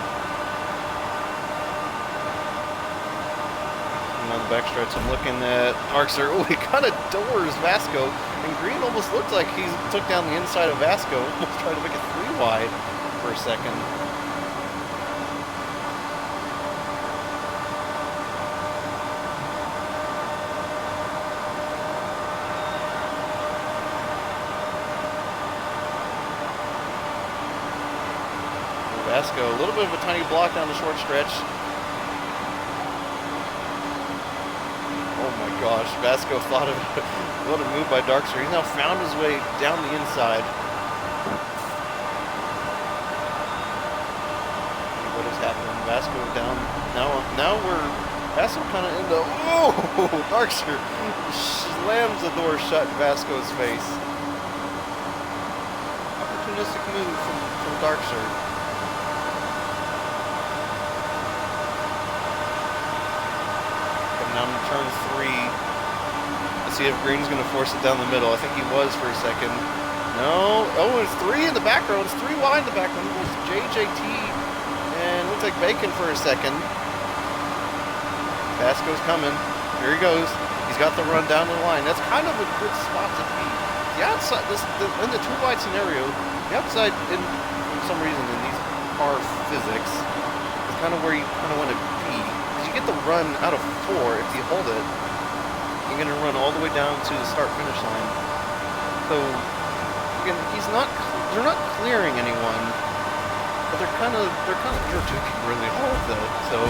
On the backstretch, I'm looking at Darkster. Oh, he kind of doors Vasco, and Green almost looked like he took down the inside of Vasco, almost tried to make it 3 wide for a second. Vasco, a little bit of a tiny block down the short stretch. Oh my gosh, Vasco thought of what a move by Darkster. He's now found his way down the inside. What is happening? Vasco down. Now we're Vasco kind of into. Oh, Darkster slams the door shut in Vasco's face. Opportunistic move from Darkster. Coming down to turn 3. Let's see if Green's going to force it down the middle. I think he was for a second. No. Oh, it's 3 in the background. It's 3 wide in the background. It was JJT and looks like Bacon for a second. Vasco's coming. Here he goes. He's got the run down the line. That's kind of a good spot to be. The outside, in the 2 wide scenario, the outside, for some reason, in these car physics, is kind of where you kind of want to be. Because you get the run out of 4. If you hold it, you're going to run all the way down to the start-finish line. So, again, they're not clearing anyone, but they're kind of overtaking really hard though. So.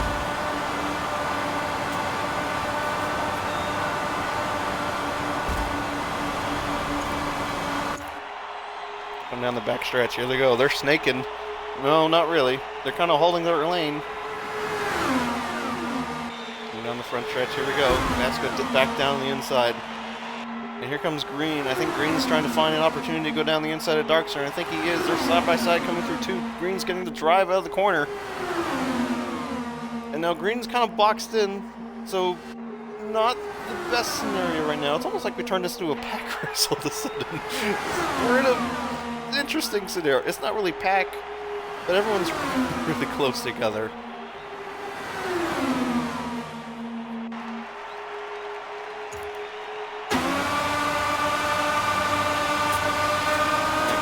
Come down the back stretch. Here they go. They're snaking. No, not really. They're kind of holding their lane. And down the front stretch. Here we go. Vasco back down the inside. And here comes Green. I think Green's trying to find an opportunity to go down the inside of Darkster. And I think he is. They're side by side coming through 2. Green's getting the drive out of the corner. And now Green's kind of boxed in. So, not the best scenario right now. It's almost like we turned this into a pack race all of a sudden. We're in a interesting scenario. It's not really pack, but everyone's really close together. And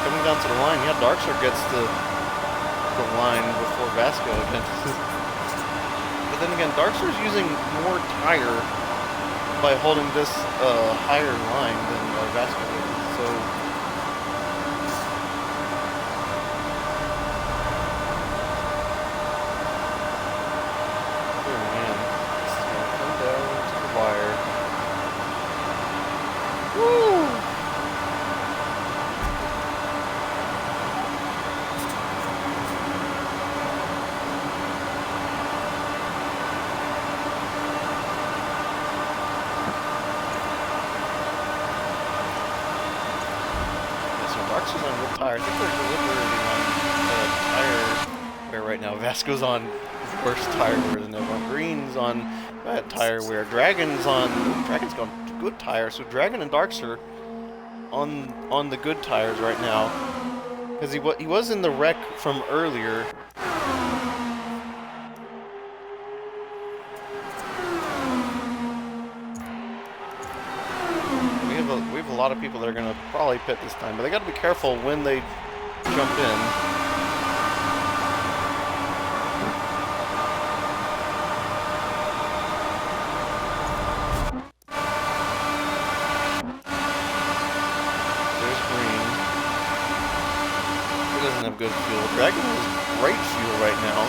coming down to the line, yeah, Darkster gets the line before Vasco again. But then again, Darkster's using more tire by holding this higher line than Vasco is. So. Darkster's on good tire. I think they're deliberating on tire wear right now. Vasco's on worse tire wear than ever. Green's on bad tire wear. Dragon's going good tire. So Dragon and Darkster on the good tires right now, because he was in the wreck from earlier. We have a lot of people that are going to probably pit this time, but they got to be careful when they jump in. There's Green. He doesn't have good fuel. Dragon has great fuel right now.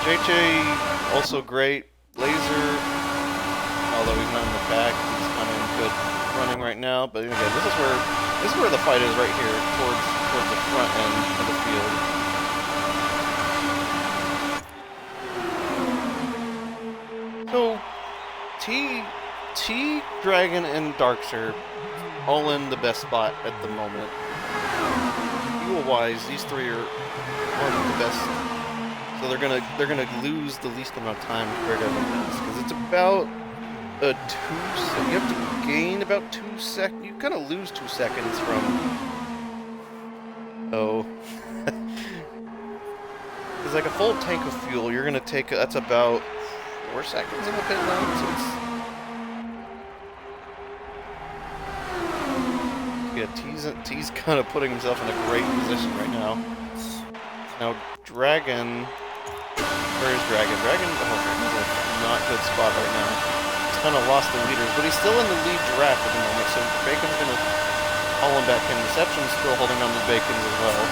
JJ also great. Laser, although he's not in the back, he's kind of in good running right now, but again, this is where the fight is right here, towards the front end of the field. So T, Dragon, and Darkster all in the best spot at the moment. Fuel-wise, these 3 are one of the best. So they're gonna lose the least amount of time compared to everyone else, because it's about you have to gain about 2 seconds. You kind of lose 2 seconds from. Oh. It's like a full tank of fuel. You're gonna take. That's about 4 seconds in the pit lane. So it's. Yeah, T's kind of putting himself in a great position right now. Now, Dragon. Where is Dragon? Dragon's in a not good spot right now. Kind of lost the leaders, but he's still in the lead draft at the moment, so Bacon's going to haul him back in. Deception's still holding on to Bacon as well.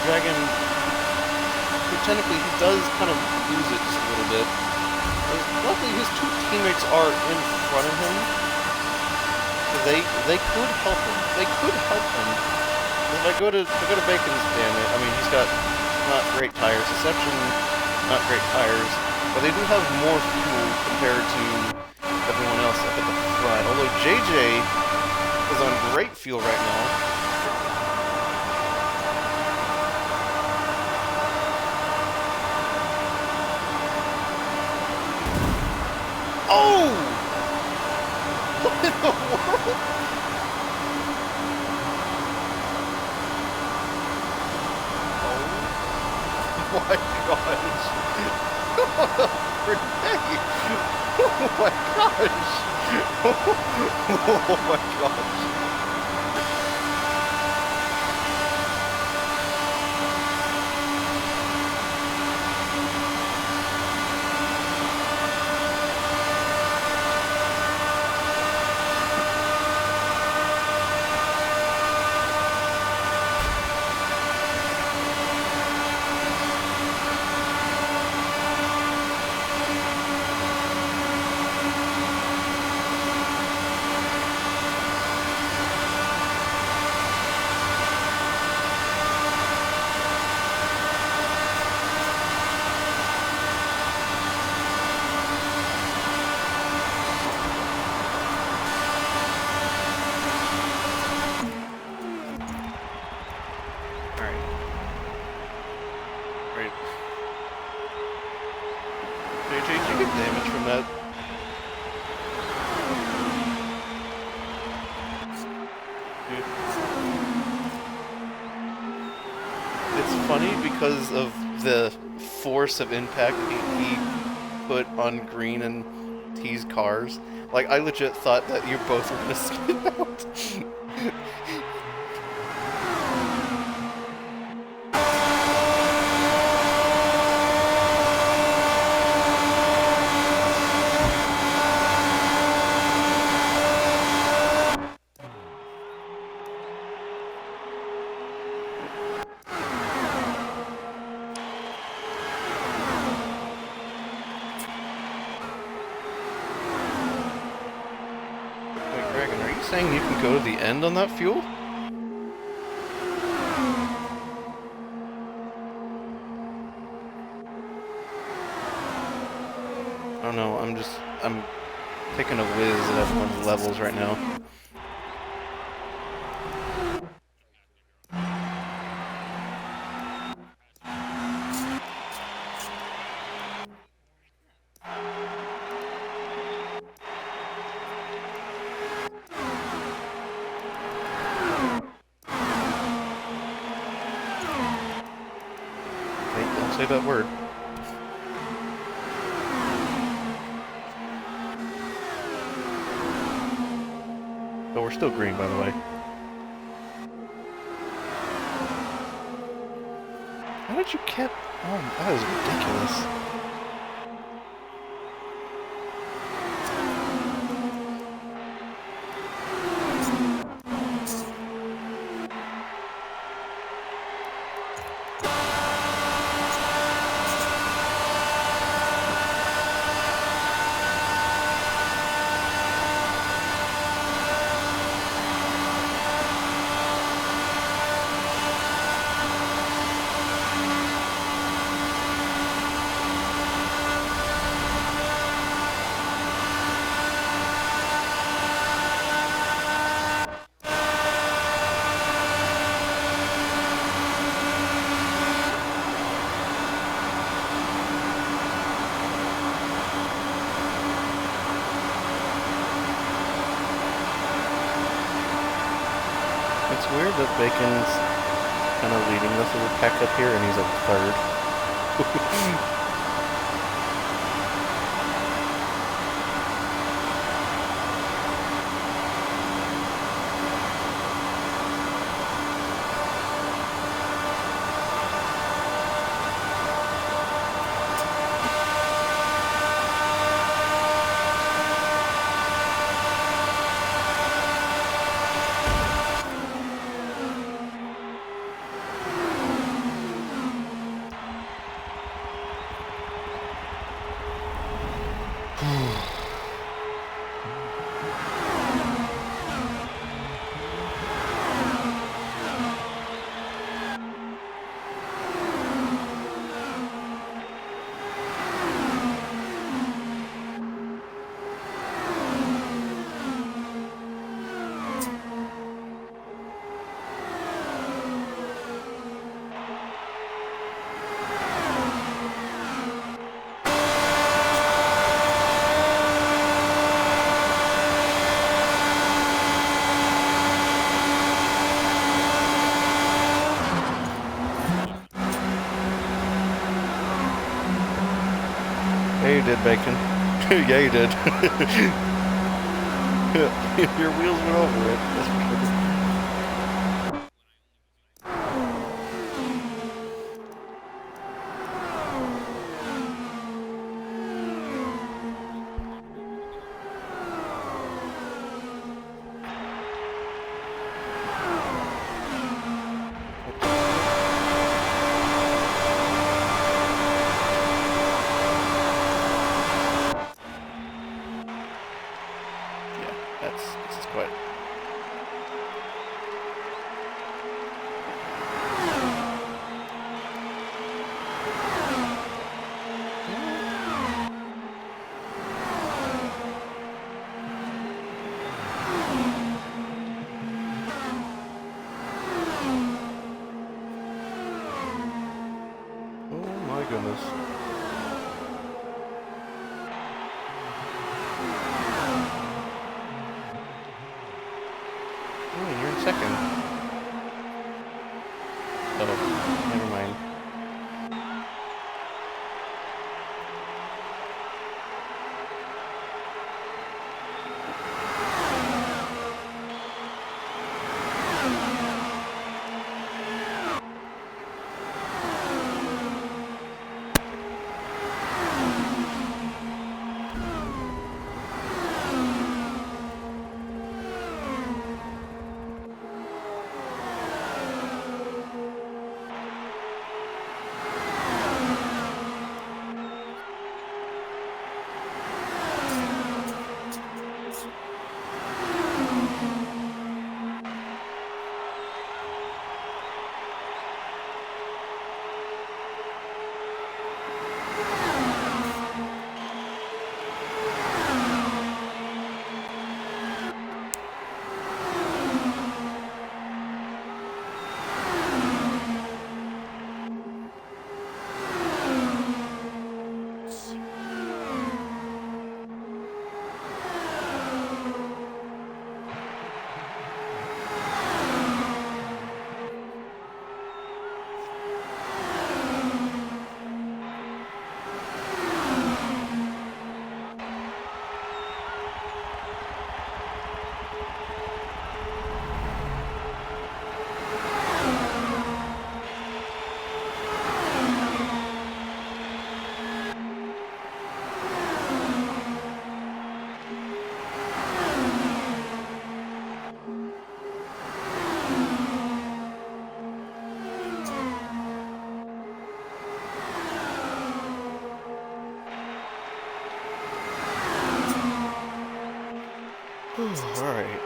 Dragon, who technically he does kind of lose it just a little bit. Luckily, his two teammates are in front of him. So they could help him. They could help him. If I go to Bacon's, damn it. I mean, he's got not great tires. Deception, not great tires. But they do have more fuel compared to everyone else up at the front. Although JJ is on great fuel right now. Oh! What in the world? Oh my gosh. Renee! Oh my gosh! Oh my gosh! JJ, did you get damage from that? It's funny because of the force of impact he put on Green and T's cars. Like, I legit thought that you both were gonna skid out. Saying you can go to the end on that fuel? I don't know, I'm taking a whiz at everyone's levels right now. Don't say that word. But we're still green, by the way. How did you get... Oh, that is ridiculous. It's weird that Bacon's kind of leading this little pack up here, and he's up third. you did, Bacon. Yeah, you did. Your wheels went over it. That's for sure. This is quite. Oh my goodness. Oh, you're in second. Oh, never mind. Alright.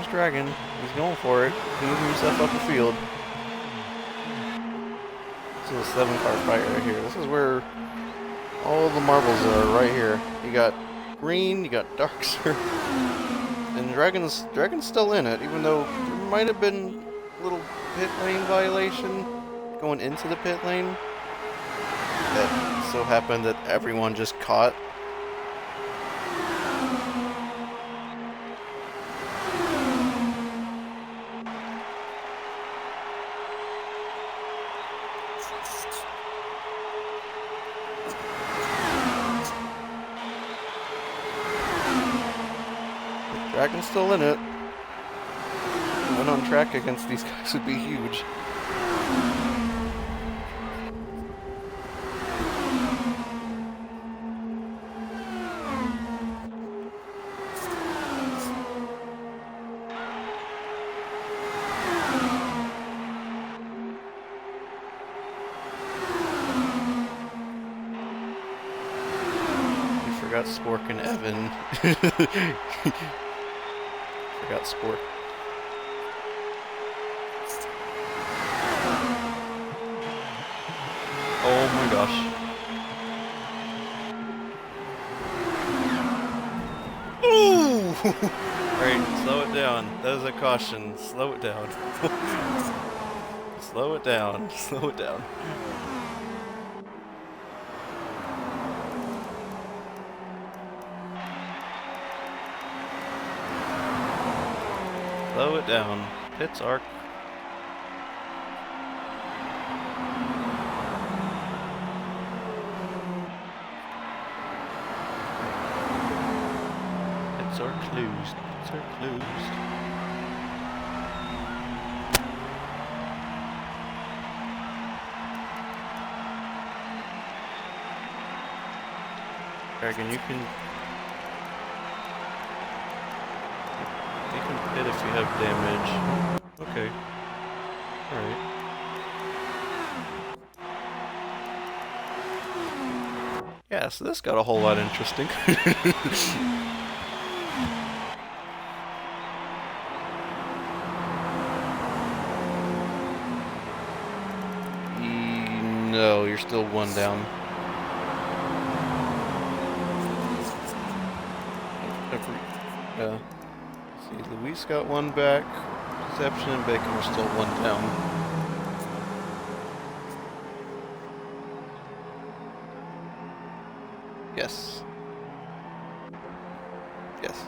Dragon. He's going for it. Moving himself up the field. This is a 7-car fight right here. This is where all the marbles are right here. You got green, you got darker, and Dragon's still in it, even though there might have been a little pit lane violation going into the pit lane. That so happened that everyone just caught. Dragon's still in it. Went on track against these guys would be huge. Forgot Spork and Evan. Forgot Spork. Oh my gosh. Ooh! Alright, slow it down. That is a caution. Slow it down. Slow it down. Slow it down. Slow it down. Pits are... Pits are closed. Pits are closed. Dragon, you can pit if you have damage. Okay. Alright. Yeah, so this got a whole lot interesting. No, you're still one down. See, Luis got one back. Deception and Bacon are still one down. Yes. Yes.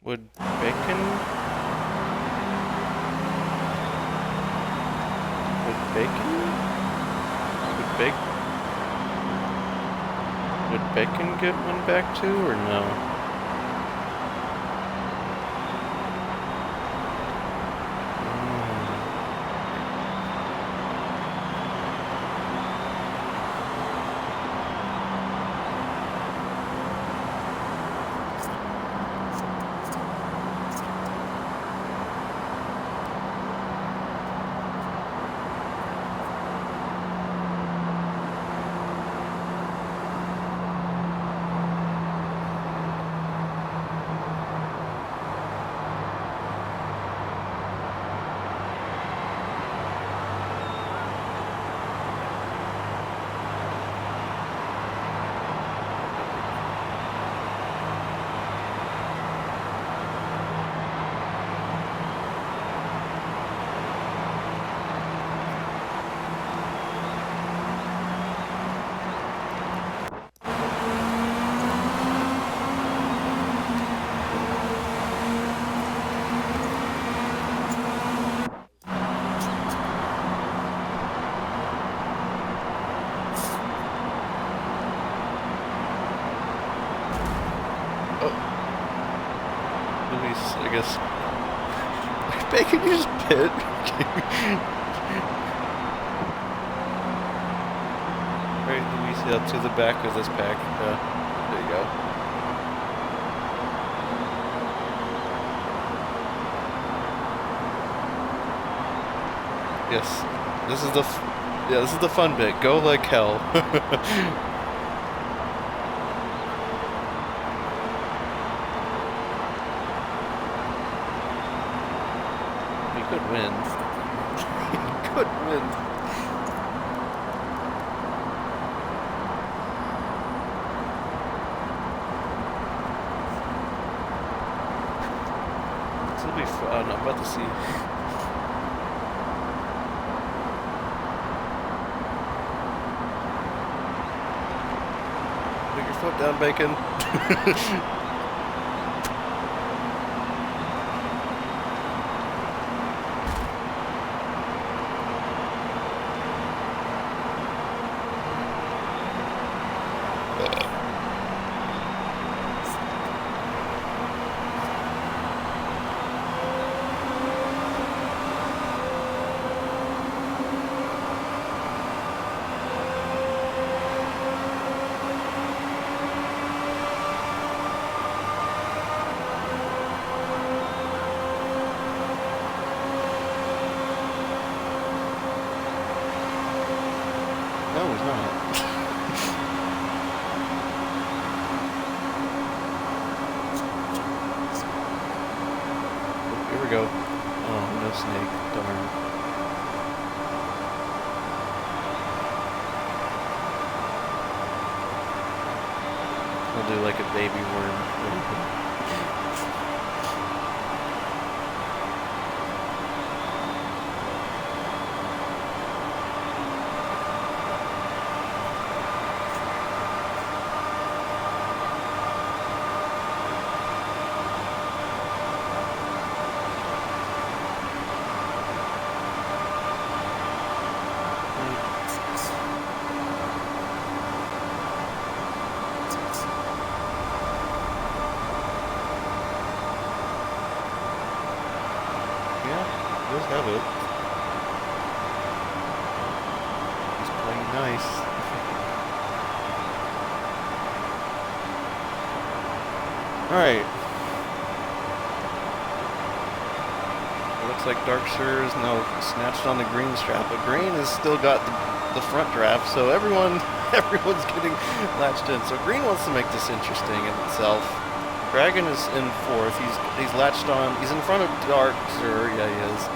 Would Bacon? Would Bacon get one back too, or no? I guess. Bacon, you just pit. Right, Luis, yeah, to the back of this pack. There you go. Yes, this is this is the fun bit. Go like hell. Could win. Could win. This will be fun. I'm about to see. foot down, Bacon. No, he's not. Oh, here we go. Oh, no snake. Darn. We'll do like a baby worm. Does have it. He's playing nice. Alright. It looks like Darkshire is now snatched on the green strap, but green has still got the front draft, so everyone's getting latched in. So green wants to make this interesting in itself. Dragon is in fourth. He's latched on. He's in front of Darkshire. Yeah, he is.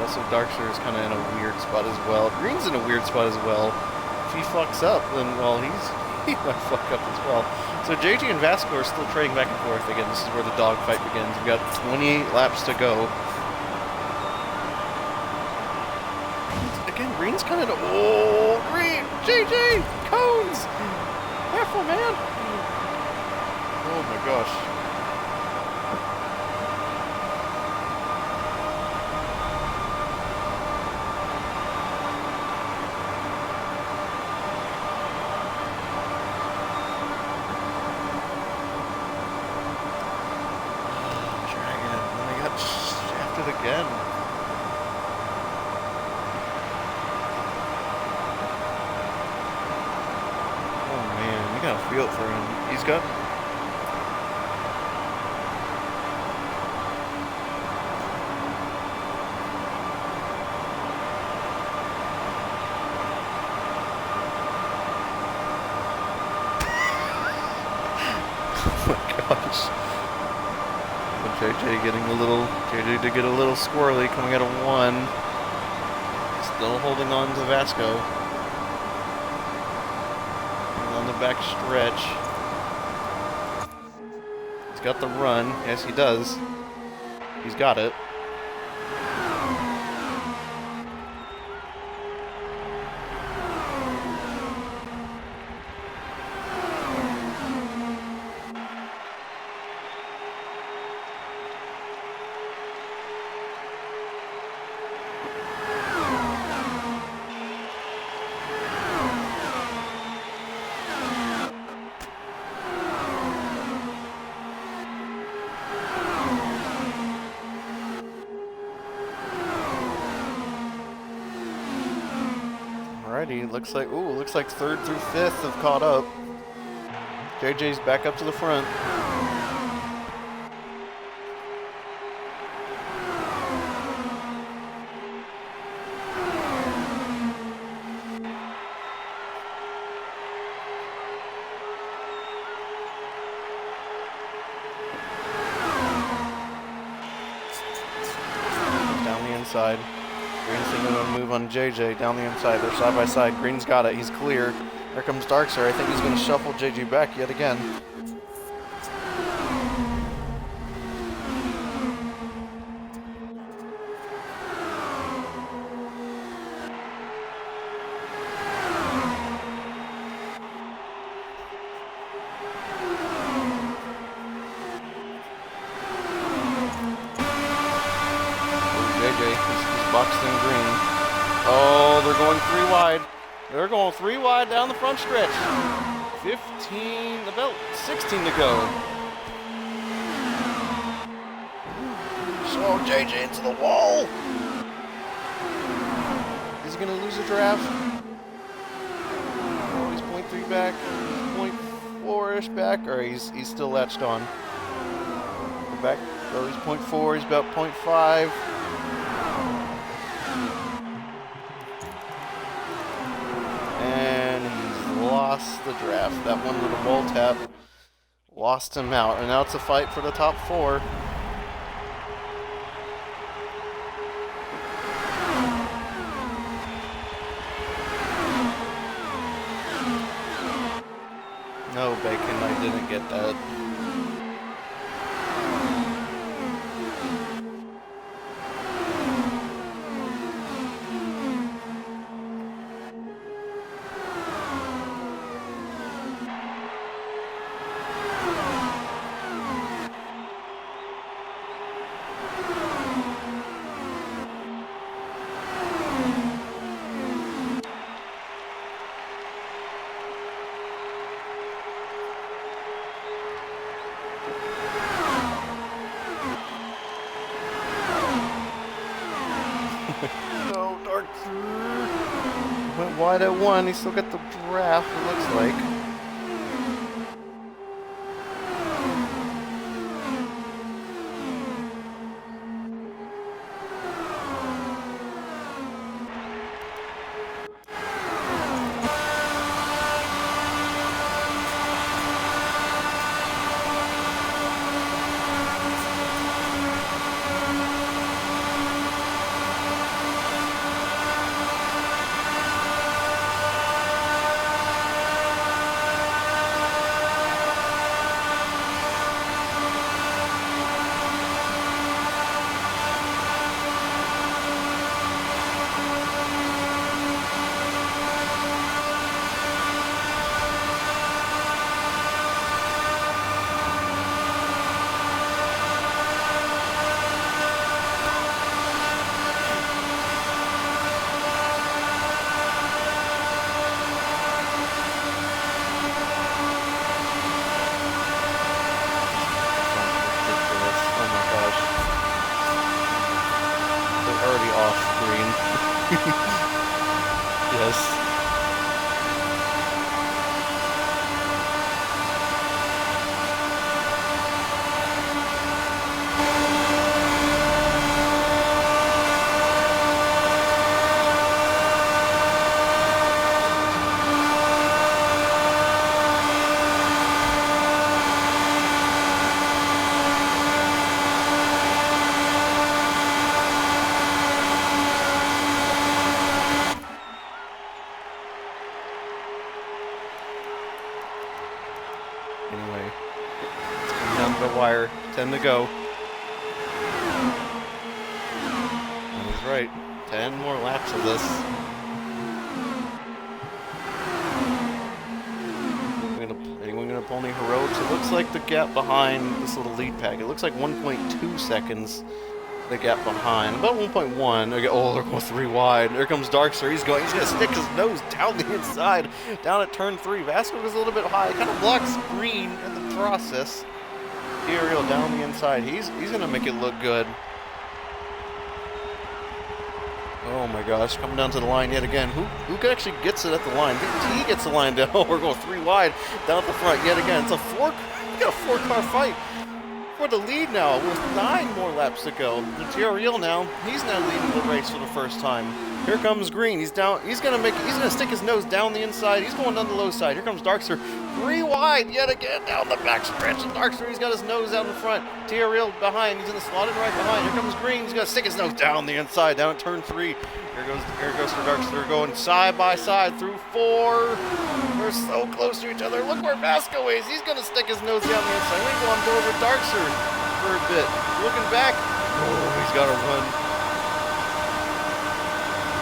Also, Darkshire is kind of in a weird spot as well. Green's in a weird spot as well. If he fucks up, then, well, he might fuck up as well. So JG and Vasco are still trading back and forth. Again, this is where the dogfight begins. We've got 28 laps to go. Again, Green's kind of... Oh, Green! JJ! Cones! Careful, man! Oh my gosh. Again. Oh man, you gotta feel it for him. He's got... Oh my gosh. JJ getting a little, JJ to get a little squirrely coming out of 1. Still holding on to Vasco. On the back stretch. He's got the run. Yes, he does. He's got it. Alrighty, looks like 3rd through 5th have caught up. JJ's back up to the front. Down the inside. Green's thinking of a move on JJ down the inside. They're side by side. Green's got it. He's clear. Here comes Darkshire. I think he's going to shuffle JJ back yet again. three wide. They're going three wide down the front stretch. 15, about 16 to go. So JJ into the wall. Is he going to lose a draft? Oh, he's 0.3 back. He's 0.4-ish back, or he's still latched on. We're back. Oh, he's 0.4. He's about 0.5. And he's lost the draft. That one with a wall tap lost him out. And now it's a fight for the top 4. No, Bacon, I didn't get that. No, Dark went wide at 1. He still got the draft, it looks like. Yes. Anyway, it's coming down to the wire. 10 to go. And he's right. 10 more laps of this. Anyone gonna pull any heroics? It looks like the gap behind this little lead pack. It looks like 1.2 seconds. The gap behind, about 1.1. Oh, they're going 3 wide. There comes Darkster. He's gonna stick his nose down the inside, down at turn 3. Vasco is a little bit high. Kind of blocks Green in the process. Ariel down the inside. He's gonna make it look good. Oh my gosh, coming down to the line yet again. Who actually gets it at the line? He gets the line down. Oh, we're going 3 wide down at the front yet again. It's a we got a 4-car fight. For the lead now, with 9 more laps to go. It's Ariel now. He's now leading the race for the first time. Here comes Green. He's down. He's gonna stick his nose down the inside. He's going down the low side. Here comes Darkster. 3 wide yet again down the back stretch. And Darkster, he's got his nose out in front. Ariel behind. He's in the slotted right behind. Here comes Green. He's gonna stick his nose down the inside, down at turn 3. Here goes for Darkster, going side by side through 4. They're so close to each other. Look where Vasco is. He's gonna stick his nose down the inside. We go on board with Darkster for a bit. Looking back. Oh, he's got to run.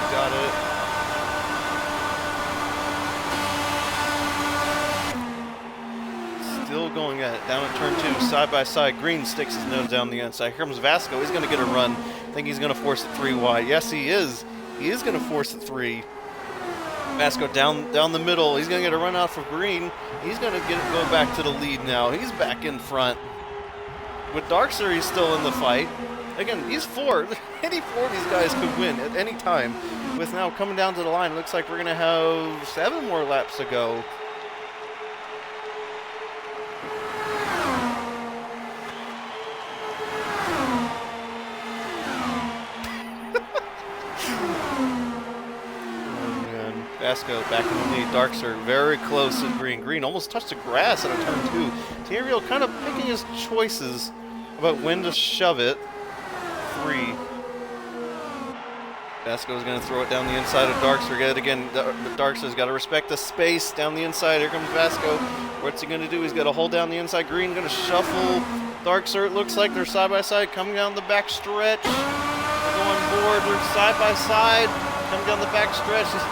He got it. Still going at it. Down at turn 2, side by side. Green sticks his nose down the inside. Here comes Vasco. He's going to get a run. I think he's going to force it 3 wide. Yes, he is. He is going to force it 3. Vasco down the middle. He's gonna get a run out for Green. He's gonna go back to the lead now. He's back in front. With Darkster, he's still in the fight. Again, he's 4. Any 4 of these guys could win at any time. With now coming down to the line, looks like we're gonna have 7 more laps to go. Vasco back in the lead. Darkster very close to Green. Green almost touched the grass at a turn 2. Thierry kind of picking his choices about when to shove it. 3. Vasco's going to throw it down the inside of Darkster. Get it again. Darkster's got to respect the space down the inside. Here comes Vasco. What's he going to do? He's got to hold down the inside. Green going to shuffle Darkster. It looks like they're side by side coming down the back stretch. They're going board. They're side by side. Coming down the back stretch, these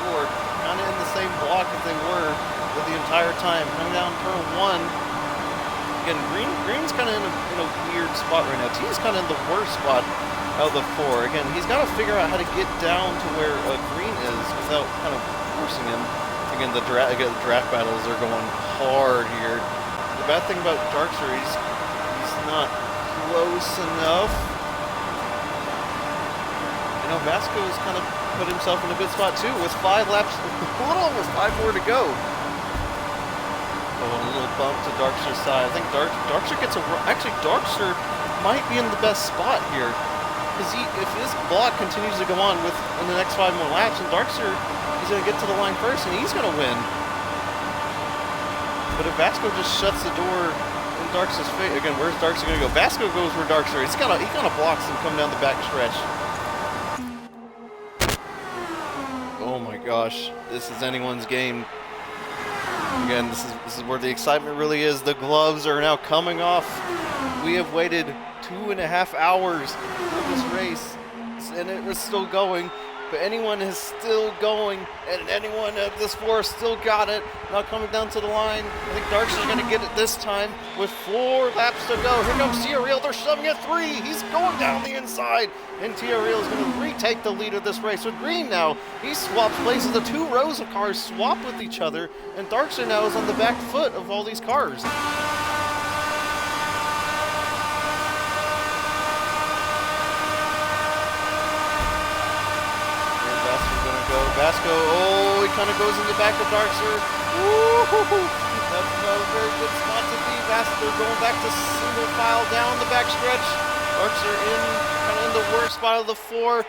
4 kind of in the same block as they were for the entire time. Coming down turn 1. Again, Green's kind of in a weird spot right now. T's kind of in the worst spot out of the 4. Again, he's got to figure out how to get down to where Green is without kind of forcing him. Again, the draft battles are going hard here. The bad thing about Darkster, he's not close enough. Vasco's kind of put himself in a good spot too with 5 laps, a little over 5 more to go. Oh, a little bump to Darkster's side. I think Darkster gets a run. Actually, Darkster might be in the best spot here. Because if his block continues to go on in the next 5 more laps, and Darkster, he's going to get to the line first and he's going to win. But if Vasco just shuts the door in Darkster's face, again, where's Darkster going to go? Vasco goes for Darkster. He kind of blocks him coming down the back stretch. Oh my gosh, this is anyone's game. Again, this is where the excitement really is. The gloves are now coming off. We have waited 2.5 hours for this race, and it was still going. But anyone is still going, and anyone of this 4 still got it. Now coming down to the line. I think Darkster's going to get it this time with 4 laps to go. Here comes Thierry. They're shoving at 3. He's going down the inside. And Thierry is going to retake the lead of this race. With Green now, he swaps places. The 2 rows of cars swap with each other. And Darkster now is on the back foot of all these cars. Vasco, oh, he kind of goes in the back of Darkster. Woo-hoo-hoo. That's a very good spot to be. Vasco going back to single file down the back stretch. Darkster kind of in the worst spot of the 4.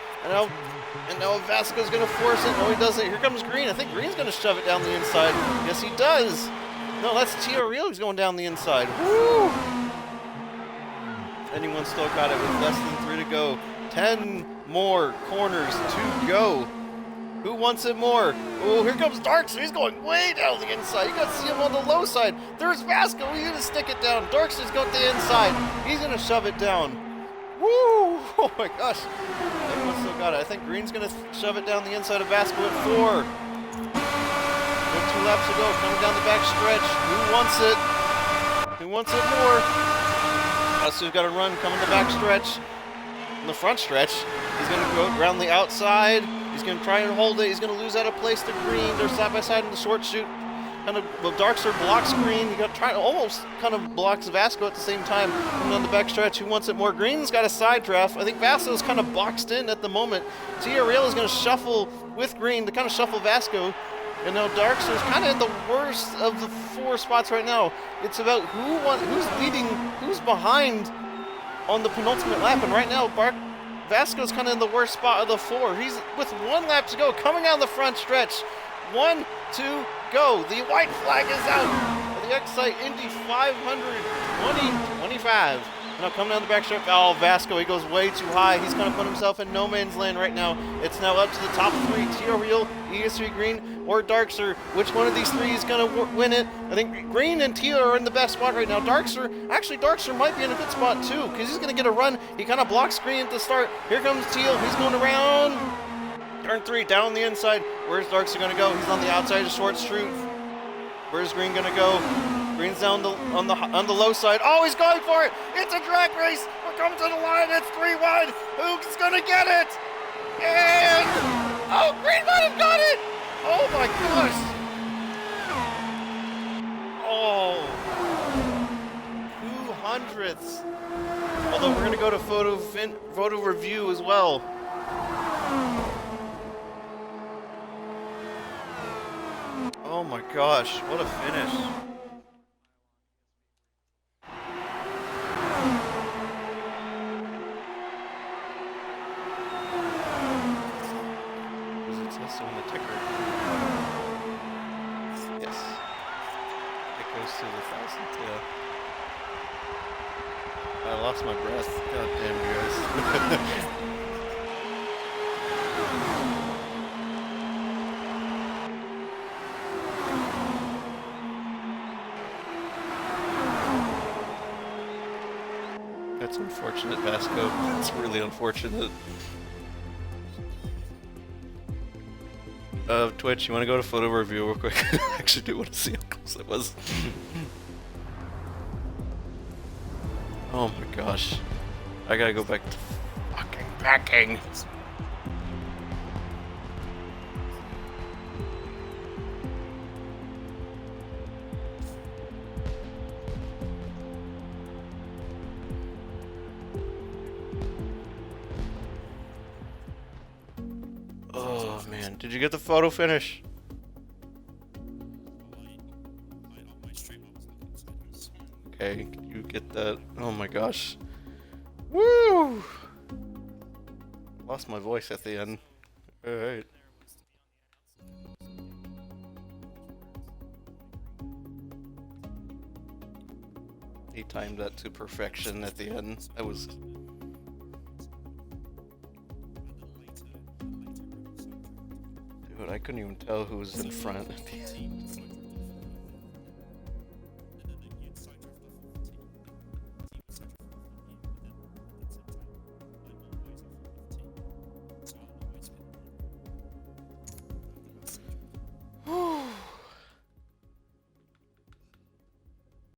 And now Vasco's going to force it. No, he doesn't. Here comes Green. I think Green's going to shove it down the inside. Yes, he does. No, that's Thierry who's going down the inside. Woo! Anyone still got it with less than 3 to go. 10 more corners to go. Who wants it more? Oh, here comes Darkster. He's going way down the inside. You got to see him on the low side. There's Vasco. He's going to stick it down. Darkster's going to the inside. He's going to shove it down. Woo! Oh my gosh. Everyone still got it. I think Green's going to shove it down the inside of Vasco at 4. With 2 laps to go. Coming down the back stretch. Who wants it? Who wants it more? Vasco's got to run. Coming the back stretch. In the front stretch. He's going to go around the outside. He's going to try and hold it. He's going to lose out a place to Green. They're side by side in the short shoot. Kind of, well, Darkster blocks Green. He almost kind of blocks Vasco at the same time. Coming on the back stretch. Who wants it more? Green's got a side draft. I think Vasco's kind of boxed in at the moment. Thierry is going to shuffle with Green to kind of shuffle Vasco. And now Darkster's kind of in the worst of the 4 spots right now. It's about who's leading, who's behind on the penultimate lap. And right now, Vasco's kind of in the worst spot of the 4. He's with 1 lap to go, coming down the front stretch. 1, 2, go. The white flag is out for the XITE Indy 500 2025. Now coming down the back stretch. Oh, Vasco, he goes way too high. He's going to put himself in no man's land right now. It's now up to the top 3. Thierry, ES3 Green, or Darkster. Which one of these 3 is going to win it? I think Green and Thierry are in the best spot right now. Darkster might be in a good spot too, because he's going to get a run. He kind of blocks Green at the start. Here comes Thierry. He's going around. Turn 3, down the inside. Where's Darkster going to go? He's on the outside of short street. Where's Green going to go? Green's down on the low side. Oh, he's going for it. It's a drag race. We're coming to the line. It's 3 wide. Who's going to get it? And, oh, Green might have got it. we're gonna go to photo review as well. Oh my gosh, what a finish. Because it says so on the ticker. Yes. It goes to the 1,000th, yeah. I lost my breath. God damn you guys. That's unfortunate, Vasco. That's really unfortunate. Twitch, you want to go to photo review real quick? I actually do want to see how close it was. Oh my gosh. I gotta go back to fucking packing. Oh man, did you get the photo finish? Okay, can you get that? Oh my gosh. Woo! Lost my voice at the end. Alright. He timed that to perfection at the end. I was... Dude, I couldn't even tell who was in front at the end.